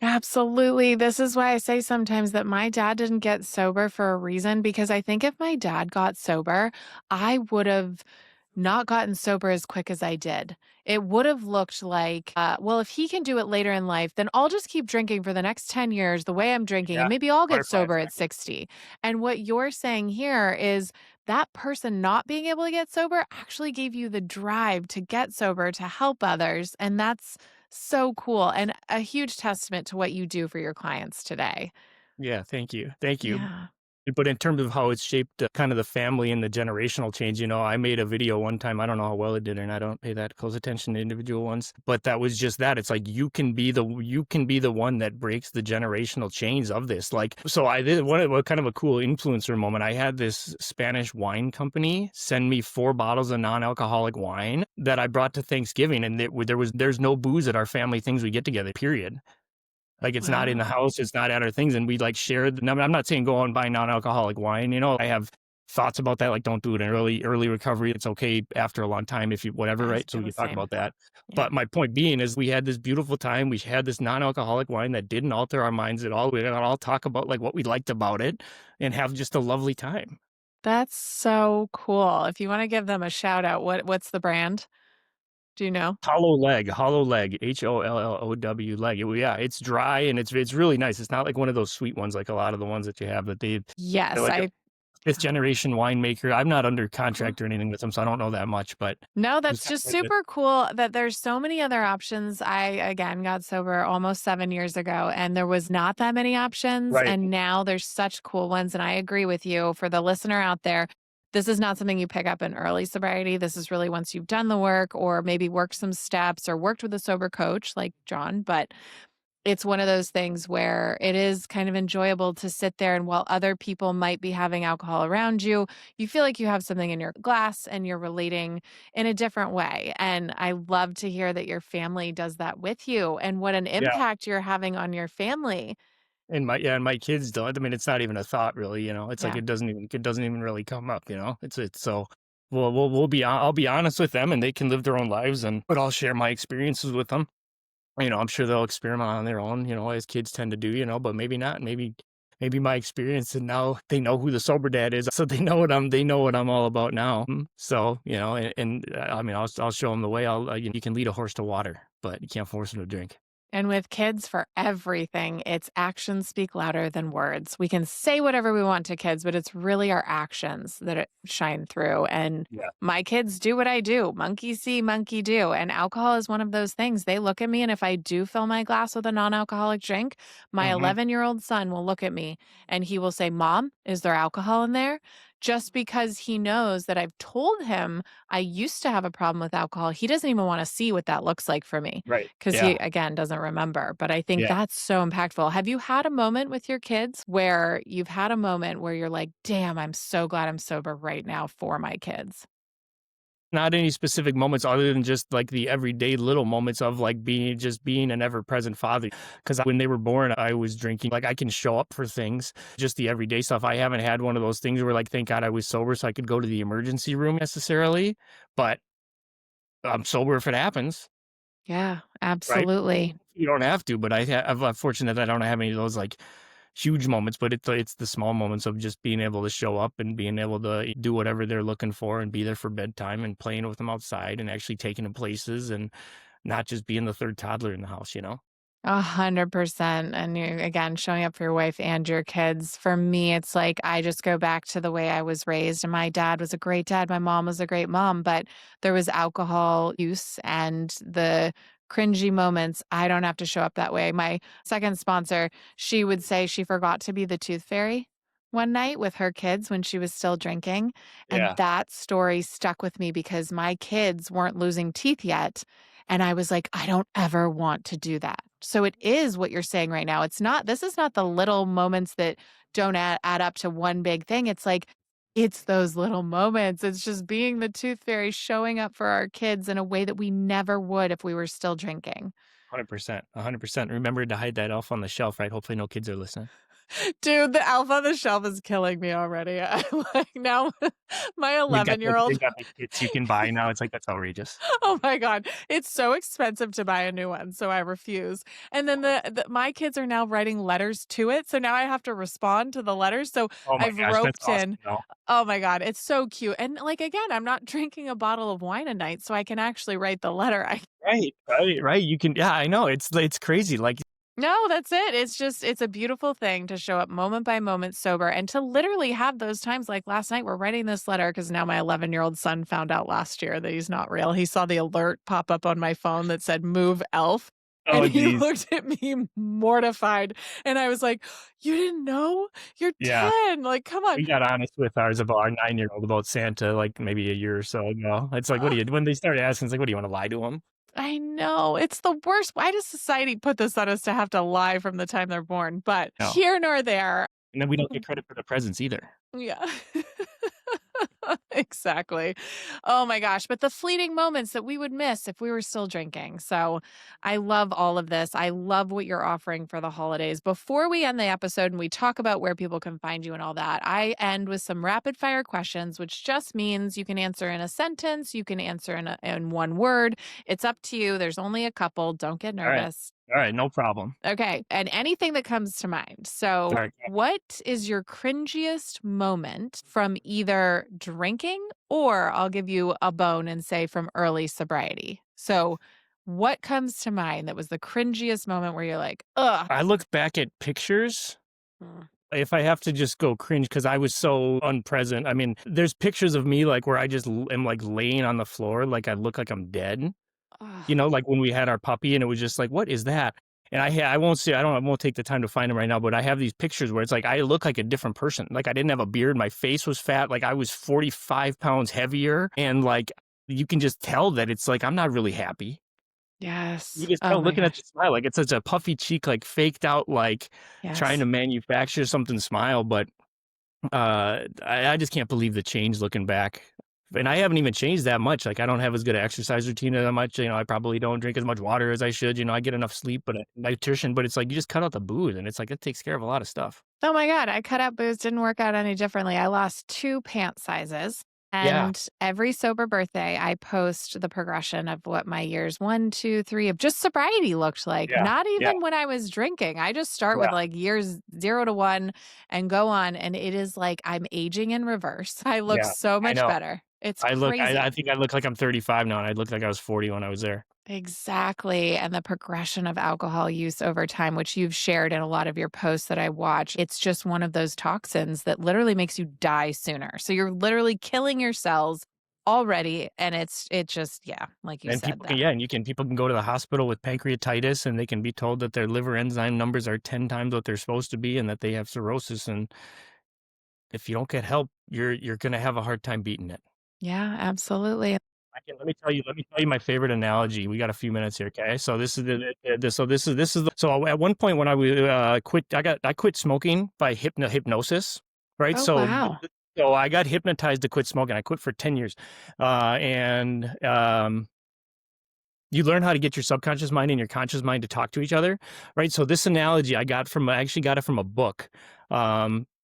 Absolutely. This is why I say sometimes that my dad didn't get sober for a reason, because I think if my dad got sober, I would have not gotten sober as quick as I did. It would have looked like, well, if he can do it later in life, then I'll just keep drinking for the next 10 years the way I'm drinking, Yeah, and maybe I'll get butterfly sober at effect. 60. And what you're saying here is that person not being able to get sober actually gave you the drive to get sober to help others. And that's so cool and a huge testament to what you do for your clients today. Yeah, thank you, thank you. Yeah. But in terms of how it's shaped, kind of the family and the generational change, I made a video one time, I don't know how well it did, and I don't pay that close attention to individual ones, but that was just that, it's like you can be the one that breaks the generational chains of this, like, so I did one kind of a cool influencer moment. I had this Spanish wine company send me 4 bottles of non-alcoholic wine that I brought to Thanksgiving, and there's no booze at our family things we get together, period. Like, it's not in the Wow. house, it's not at our things, and we, like, shared and I'm not saying go out and buy non-alcoholic wine, I have thoughts about that, like, don't do it in early recovery, it's okay after a long time if you whatever, I right? So feel we the can talk same. about that. Yeah. But my point being is we had this beautiful time, we had this non-alcoholic wine that didn't alter our minds at all, we could all talk about, like, what we liked about it and have just a lovely time. That's so cool. If you wanna give them a shout out, what's the brand? Do you know? Hollow Leg, HOLLOW leg. Yeah, it's dry and it's really nice. It's not like one of those sweet ones like a lot of the ones that you have that they're Yes, like I fifth generation winemaker. I'm not under contract or anything with them, so I don't know that much, but No, it was that's kinda just like the super cool that there's so many other options. I, again, got sober almost 7 years ago, and there was not that many options, right. and now there's such cool ones, and I agree with you. For the listener out there, this is not something you pick up in early sobriety. This is really once you've done the work or maybe worked some steps or worked with a sober coach like John, but it's one of those things where it is kind of enjoyable to sit there, and while other people might be having alcohol around you, you feel like you have something in your glass and you're relating in a different way. And I love to hear that your family does that with you and what an Yeah, impact you're having on your family. and my kids don't. I mean, it's not even a thought really, It's like Yeah. it doesn't even really come up, It's so we'll be I'll be honest with them and they can live their own lives but I'll share my experiences with them. I'm sure they'll experiment on their own, as kids tend to do, but maybe not. Maybe my experience and now they know who the sober dad is, so they know what I'm all about now. So, I mean, I'll show them the way. You can lead a horse to water, but you can't force them to drink. And with kids for everything, it's actions speak louder than words. We can say whatever we want to kids, but it's really our actions that shine through. And Yeah. my kids do what I do. Monkey see, monkey do. And alcohol is one of those things. They look at me, and if I do fill my glass with a non alcoholic drink, my Hmm. 11-year-old son will look at me and he will say, Mom, is there alcohol in there? Just because he knows that I've told him I used to have a problem with alcohol. He doesn't even want to see what that looks like for me Right. because he, Yeah. again, doesn't remember. But I think Yeah. that's so impactful. Have you had a moment with your kids where you've had a moment where you're like, damn, I'm so glad I'm sober right now for my kids? Not any specific moments other than just like the everyday little moments of like being an ever present father. Because when they were born, I was drinking. Like I can show up for things, just the everyday stuff. I haven't had one of those things where like, thank God I was sober so I could go to the emergency room necessarily. But I'm sober if it happens, Yeah, right? absolutely. You don't have to, but I'm fortunate that I don't have any of those like huge moments, but it's the small moments of just being able to show up and being able to do whatever they're looking for and be there for bedtime and playing with them outside and actually taking them places and not just being the third toddler in the house. 100%. And you, again, showing up for your wife and your kids. For me, it's like I just go back to the way I was raised. And my dad was a great dad. My mom was a great mom, but there was alcohol use and the cringy moments. I don't have to show up that way. My second sponsor, she would say she forgot to be the tooth fairy one night with her kids when she was still drinking. And Yeah, that story stuck with me because my kids weren't losing teeth yet. And I was like, I don't ever want to do that. So it is what you're saying right now. It's not, this is not the little moments that don't add up to one big thing. It's like, it's those little moments. It's just being the tooth fairy, showing up for our kids in a way that we never would if we were still drinking. 100%, 100%. Remember to hide that elf on the shelf, right? Hopefully no kids are listening. Dude, the elf on the shelf is killing me already. I'm like, now my They got 11 year they old. got the kits you can buy now. It's like, that's outrageous. Oh my god, it's so expensive to buy a new one, so I refuse. And then my kids are now writing letters to it, so now I have to respond to the letters. So Oh my I've gosh, that's roped awesome in. though. Oh my god, it's so cute. And like again, I'm not drinking a bottle of wine a night, so I can actually write the letter. I Right, right, right. You can, yeah, I know. It's crazy. Like, No, that's it. It's just it's a beautiful thing to show up moment by moment sober and to literally have those times like last night we're writing this letter because now my 11-year-old son found out last year that he's not real. He saw the alert pop up on my phone that said move elf and oh he geez. looked at me mortified and I was like, "You didn't know? You're Yeah. 10. Like, come on." We got honest with our 9-year-old about Santa, like, maybe a year or so ago. It's like, what do you when they started asking, it's like, "What do you wanna lie to him?" I know. It's the worst. Why does society put this on us to have to lie from the time they're born? But No. here nor there. And then we don't get credit for the presents either. Yeah. Exactly. Oh my gosh. But the fleeting moments that we would miss if we were still drinking. So I love all of this. I love what you're offering for the holidays. Before we end the episode and we talk about where people can find you and all that, I end with some rapid fire questions, which just means you can answer in a sentence, you can answer in one word. It's up to you. There's only a couple. Don't get Alright. nervous. Alright, no problem. Okay. And anything that comes to mind. So, Alright. what is your cringiest moment from either drinking or I'll give you a bone and say from early sobriety? So, what comes to mind that was the cringiest moment where you're like, ugh? I look back at pictures, Mm. if I have to just go cringe because I was so unpresent. I mean, there's pictures of me like where I just am like laying on the floor, like I look like I'm dead. You Ugh. know, like when we had our puppy and it was just like, what is that? And I won't say I won't take the time to find them right now, but I have these pictures where it's like I look like a different person. Like I didn't have a beard, my face was fat, like I was 45 pounds heavier, and like you can just tell that it's like I'm not really happy. You Yes. can Oh tell my looking at gosh. the smile, like it's such a puffy cheek, like faked out, like trying Yes. to manufacture something smile, but I just can't believe the change looking back. And I haven't even changed that much. Like I don't have as good an exercise routine that much. You know, I probably don't drink as much water as I should. You know, I get enough sleep, but nutrition. But it's like you just cut out the booze, and it's like it takes care of a lot of stuff. Oh my God, I cut out booze, didn't work out any differently. I lost 2 pant sizes. Yeah, And every sober birthday, I post the progression of what my years 1, 2, 3 of just sobriety looked like. yeah, Not yeah, even when I was drinking. I just start with yeah. like years 0 to 1 and go on. And it is like I'm aging in reverse. I look Yeah, so I much know. better. It's I crazy. think I look like I'm 35 now, and I looked like I was 40 when I was there. Exactly. And the progression of alcohol use over time, which you've shared in a lot of your posts that I watch, it's just one of those toxins that literally makes you die sooner. So you're literally killing your cells already. And it just, yeah, like you And said, people can that. yeah, and people can go to the hospital with pancreatitis, and they can be told that their liver enzyme numbers are 10 times what they're supposed to be and that they have cirrhosis, and if you don't get help, you're gonna have a hard time beating it. Yeah, absolutely. Let me tell you my favorite analogy. We got a few minutes here, okay? So this is this is the so at one point when I quit smoking by hypnosis, right? Oh, wow. So I got hypnotized to quit smoking. I quit for 10 years. And you learn how to get your subconscious mind and your conscious mind to talk to each other, right? So this analogy I actually got it from a book,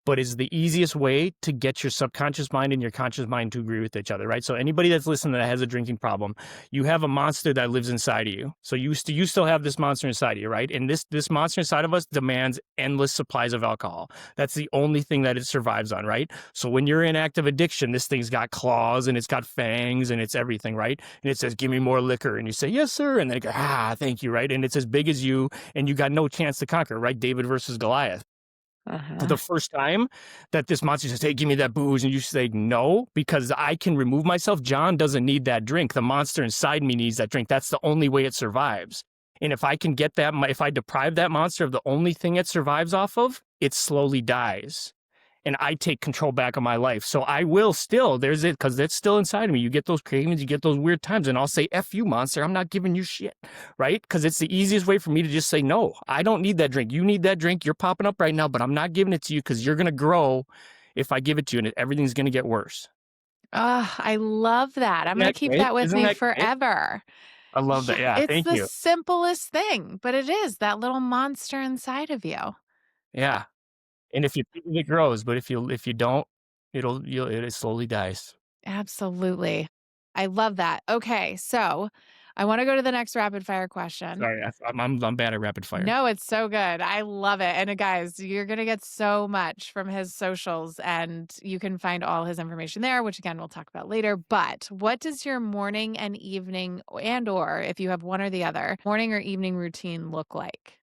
but it's the easiest way to get your subconscious mind and your conscious mind to agree with each other, right? So anybody that's listening that has a drinking problem, you have a monster that lives inside of you. So you still have this monster inside of you, right? And this monster inside of us demands endless supplies of alcohol. That's the only thing that it survives on, right? So when you're in active addiction, this thing's got claws and it's got fangs and it's everything, right? And it says, give me more liquor. And you say, yes, sir. And they go, thank you, right? And it's as big as you, and you got no chance to conquer, right? David versus Goliath. The Uh-huh. first time that this monster says, hey, give me that booze, and you say, no, because I can remove myself, John doesn't need that drink. The monster inside me needs that drink. That's the only way it survives. And if I can get that, if I deprive that monster of the only thing it survives off of, it slowly dies, and I take control back of my life. So I will still, there's it, because it's still inside of me. You get those cravings, you get those weird times, and I'll say, F you, monster. I'm not giving you shit, right? Because it's the easiest way for me to just say, no, I don't need that drink. You need that drink. You're popping up right now, but I'm not giving it to you because you're going to grow if I give it to you, and everything's going to get worse. Oh, I love that. I'm Isn't going to that keep great? that with Isn't me that great? forever. I love Yeah, that. Yeah. it's Thank the you. simplest thing, but it is that little monster inside of you. Yeah. And if you feed it, it grows, but if you don't, it slowly dies. Absolutely. I love that. Okay, so I wanna go to the next rapid fire question. Sorry, I'm bad at rapid fire. No, it's so good. I love it, and, guys, you're gonna get so much from his socials, and you can find all his information there, which, again, we'll talk about later, but what does your morning and evening and/or if you have one or the other, morning or evening routine look like?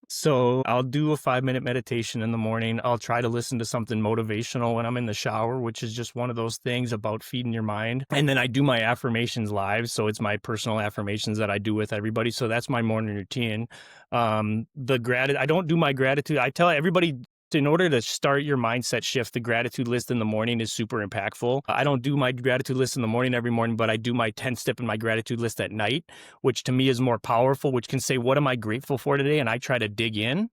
So I'll do a 5-minute meditation in the morning. I'll try to listen to something motivational when I'm in the shower, which is just one of those things about feeding your mind. And then I do my affirmations live. So it's my personal affirmations that I do with everybody. So that's my morning routine. I don't do my gratitude. I tell everybody, in order to start your mindset shift, the gratitude list in the morning is super impactful. I don't do my gratitude list in the morning every morning, but I do my 10 step in my gratitude list at night, which to me is more powerful, which can say, what am I grateful for today? And I try to dig in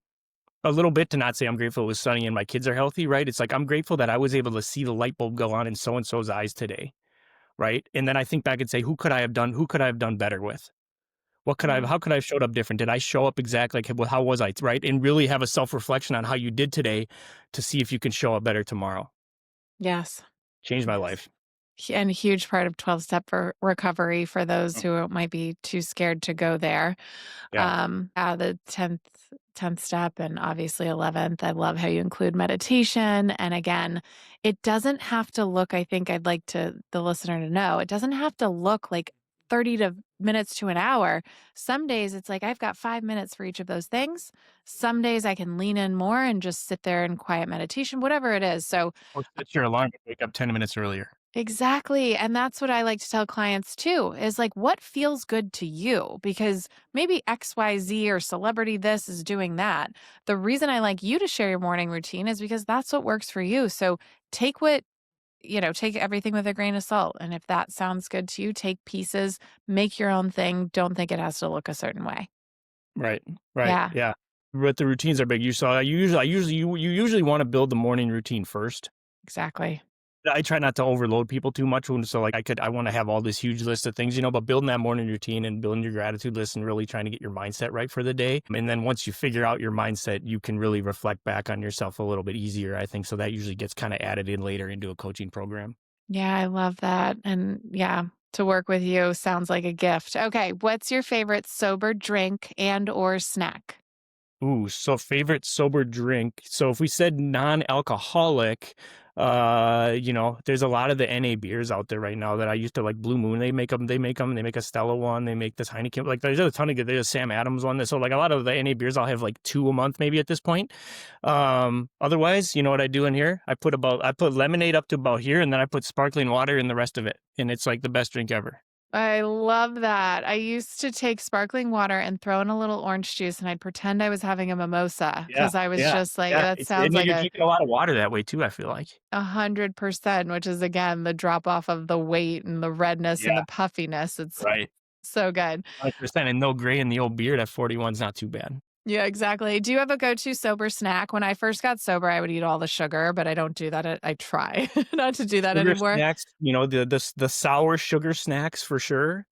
a little bit to not say I'm grateful it was sunny and my kids are healthy, right? It's like, I'm grateful that I was able to see the light bulb go on in so-and-so's eyes today, right? And then I think back and say, who could I have done better with? Mm, How could I have showed up different? Did I show up exactly like, how was I, right? And really have a self-reflection on how you did today to see if you can show up better tomorrow. yes. Changed my Yes. life. And a huge part of 12-step recovery for those Mm. who might be too scared to go there. Yeah. The 10th step and obviously 11th. I love how you include meditation. And again, it doesn't have to look, I think I'd like to the listener to know, it doesn't have to look like 30 to minutes to an hour. Some days it's like I've got 5 minutes for each of those things. Some days I can lean in more and just sit there in quiet meditation, whatever it is. So, Or set your alarm to wake up 10 minutes earlier. exactly. And that's what I like to tell clients too is like, what feels good to you? Because maybe XYZ or celebrity this is doing that. The reason I like you to share your morning routine is because that's what works for you. So take what, take everything with a grain of salt. And if that sounds good to you, take pieces, make your own thing. Don't think it has to look a certain way. Right, right, Yeah, yeah. But the routines are big. You usually wanna build the morning routine first. exactly. I try not to overload people too much when so, like, I wanna have all this huge list of things, but building that morning routine and building your gratitude list and really trying to get your mindset right for the day, and then once you figure out your mindset, you can really reflect back on yourself a little bit easier, I think, so that usually gets kinda added in later into a coaching program. Yeah, I love that. And yeah, to work with you sounds like a gift. Okay, what's your favorite sober drink and or snack? Ooh, so favorite sober drink. So if we said non-alcoholic, there's a lot of the NA beers out there right now that I used to like. Blue Moon, they make a Stella one, they make this Heineken. Like there's a ton of good. There's a Sam Adams one. So like a lot of the NA beers, I'll have like two a month maybe at this point. Otherwise, you know what I do in here? I put lemonade up to about here, and then I put sparkling water in the rest of it, and it's like the best drink ever. I love that. I used to take sparkling water and throw in a little orange juice and I'd pretend I was having a mimosa Yeah, because I was yeah, just like, yeah. that It's sounds and then like you're a drinking a lot of water that way too, I feel like. 100%, which is again the drop off of the weight and the redness and Yeah, the puffiness. It's right. so good. 100%, and no gray in the old beard at 41's not too bad. Yeah, exactly. Do you have a go-to sober snack? When I first got sober, I would eat all the sugar, but I don't do that. I try not to do that Sugar anymore. snacks, the sour sugar snacks for sure,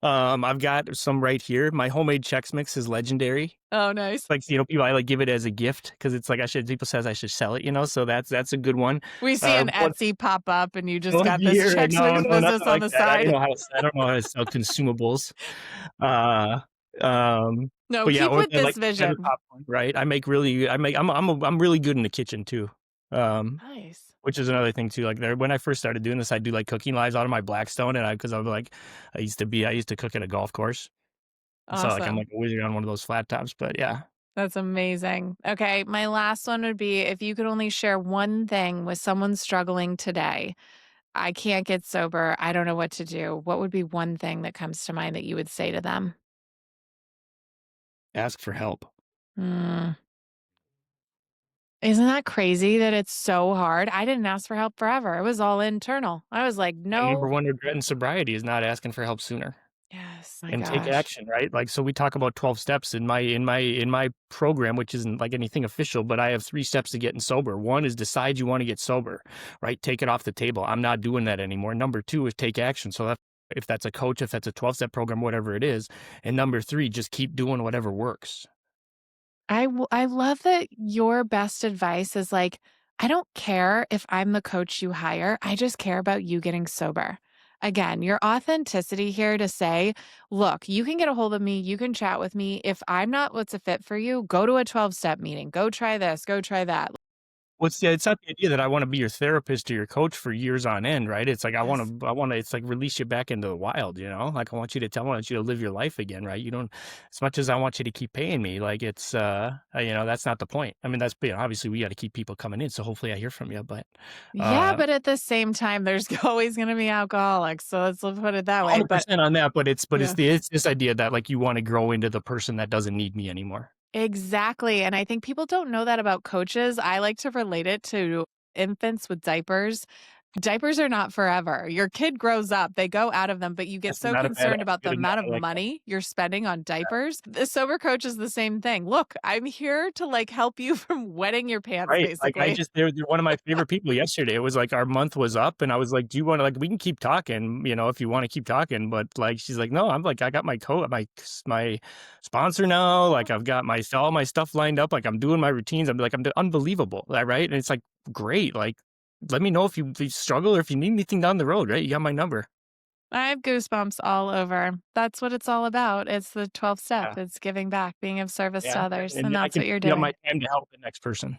I've got some right here. My homemade Chex Mix is legendary. Oh, nice. Like, people I, like, give it as a gift because it's like people says I should sell it, so that's a good one. We see an One Etsy pop up and you just one got this year Chex no, Mix no, business nothing on like the that. side. I don't know how to sell consumables. Uh, um, No, but yeah, keep or with like this cheddar vision. popcorn, right? I'm really good in the kitchen too. Um Nice. Which is another thing too, like, when I first started doing this, I do, like, cooking lives out of my Blackstone, and because I'm, like I used to cook at a golf course, so, like, I'm, Awesome. like, a wizard on one of those flat tops, but yeah. That's amazing. Okay, my last one would be if you could only share one thing with someone struggling today. I can't get sober. I don't know what to do. What would be one thing that comes to mind that you would say to them? Ask for help. Mm. Isn't that crazy that it's so hard? I didn't ask for help forever. It was all internal. I was like, My number no. one regret in sobriety is not asking for help sooner. Yes, my And take gosh. action, right? Like, so we talk about 12 steps in my program, which isn't like anything official, but I have 3 steps to getting sober. One is decide you wanna get sober, right? Take it off the table. I'm not doing that anymore. Number 2 is take action. So that if that's a coach, if that's a 12-step program, whatever it is. And number 3, just keep doing whatever works. I love that your best advice is like, I don't care if I'm the coach you hire. I just care about you getting sober. Again, your authenticity here to say, look, you can get a hold of me, you can chat with me. If I'm not what's a fit for you, go to a 12-step meeting. Go try this, go try that. Well, it's not the idea that I wanna be your therapist or your coach for years on end, right? It's like Yes. I wanna it's like release you back into the wild, you know? Like, I want you to live your life again, right? You don't as much as I want you to keep paying me, like, that's not the point. I mean, obviously, we gotta keep people coming in, so hopefully I hear from you, but, Yeah, uh, but at the same time, there's always going to be alcoholics. So let's put it that way. But 100% on that, but yeah. it's this idea that, like, you wanna grow into the person that doesn't need me anymore. Exactly, and I think people don't know that about coaches. I like to relate it to infants with diapers. Diapers are not forever. Your kid grows up, they go out of them, but you get That's so not a bad concerned about the attitude, and amount of I like that. money you're spending on diapers. The sober coach is the same thing. Look, I'm here to like help you from wetting your pants, Right, like, basically. they're one of my favorite people yesterday. It was like our month was up, and I was like, "Do you wanna, like, we can keep talking, if you wanna keep talking," but, like, she's like, "No," I'm like, "I got my sponsor now, like, I've got all my stuff lined up, like, I'm doing my routines." I'm like, unbelievable, right? And it's like, "Great, like, let me know if you struggle or if you need anything down the road, right? You got my number." I have goosebumps all over. That's what it's all about. It's the 12 step. Yeah, It's giving back, being of service to yeah, others, and and I that's can what you're free up my doing. time to help the next person.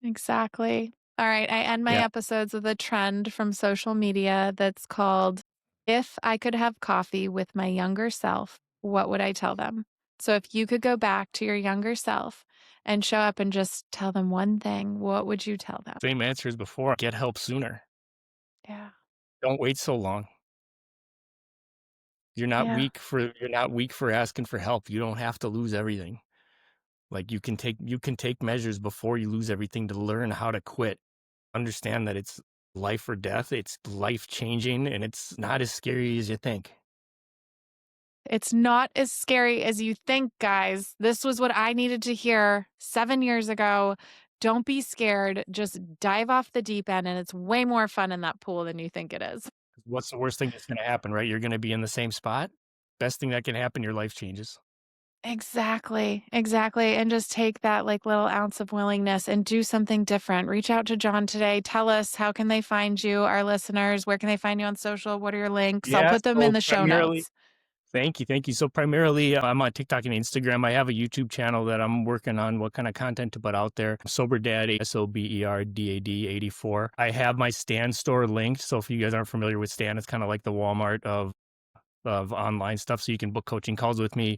Exactly. All right. I end my Yeah. episodes with a trend from social media that's called If I could have coffee with my younger self, what would I tell them? So if you could go back to your younger self and show up and just tell them one thing, what would you tell them? Same answer as before. Get help sooner. Yeah. Don't wait so long. Yeah. You're not weak for asking for help. You don't have to lose everything. Like you can take measures before you lose everything to learn how to quit. Understand that it's life or death. It's life changing and it's not as scary as you think. It's not as scary as you think, guys. This was what I needed to hear 7 years ago. Don't be scared. Just dive off the deep end, and it's way more fun in that pool than you think it is. What's the worst thing that's going to happen, right? You're going to be in the same spot. Best thing that can happen, your life changes. Exactly, exactly, and just take that, like, little ounce of willingness and do something different. Reach out to John today. Tell us, how can they find you, our listeners? Where can they find you on social? What are your links? I'll Yeah. put them in So the show primarily, notes. thank you, thank you. So primarily, I'm on TikTok and Instagram. I have a YouTube channel that I'm working on what kind of content to put out there. Sober Dad, SOBERDAD 84. I have my Stan store linked. So if you guys aren't familiar with Stan, it's kind of like the Walmart of online stuff. So you can book coaching calls with me.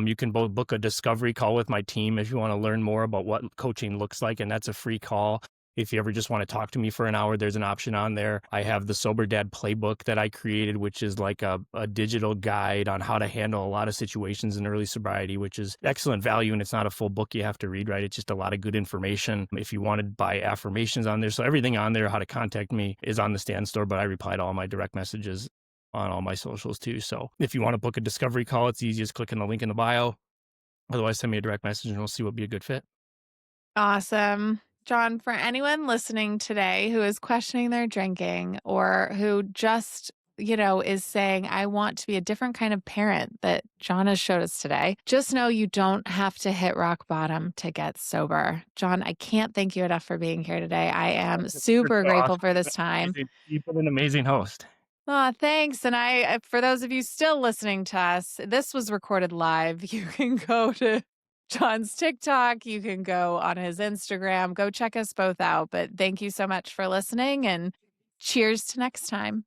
You can book a discovery call with my team if you want to learn more about what coaching looks like, and that's a free call. If you ever just want to talk to me for an hour, there's an option on there. I have the Sober Dad playbook that I created, which is like a digital guide on how to handle a lot of situations in early sobriety, which is excellent value. And it's not a full book you have to read, right? It's just a lot of good information. If you want to buy affirmations on there, so everything on there, how to contact me is on the Stand Store, but I reply to all my direct messages on all my socials too. So if you want to book a discovery call, it's easiest clicking the link in the bio. Otherwise, send me a direct message and we'll see what would be a good fit. Awesome. John, for anyone listening today who is questioning their drinking or who just, is saying, I want to be a different kind of parent that John has showed us today, just know you don't have to hit rock bottom to get sober. John, I can't thank you enough for being here today. I am You're super so grateful awesome. for this time. You've been an amazing host. Oh, thanks. And for those of you still listening to us, this was recorded live. You can go to John's TikTok. You can go on his Instagram. Go check us both out. But thank you so much for listening and cheers to next time.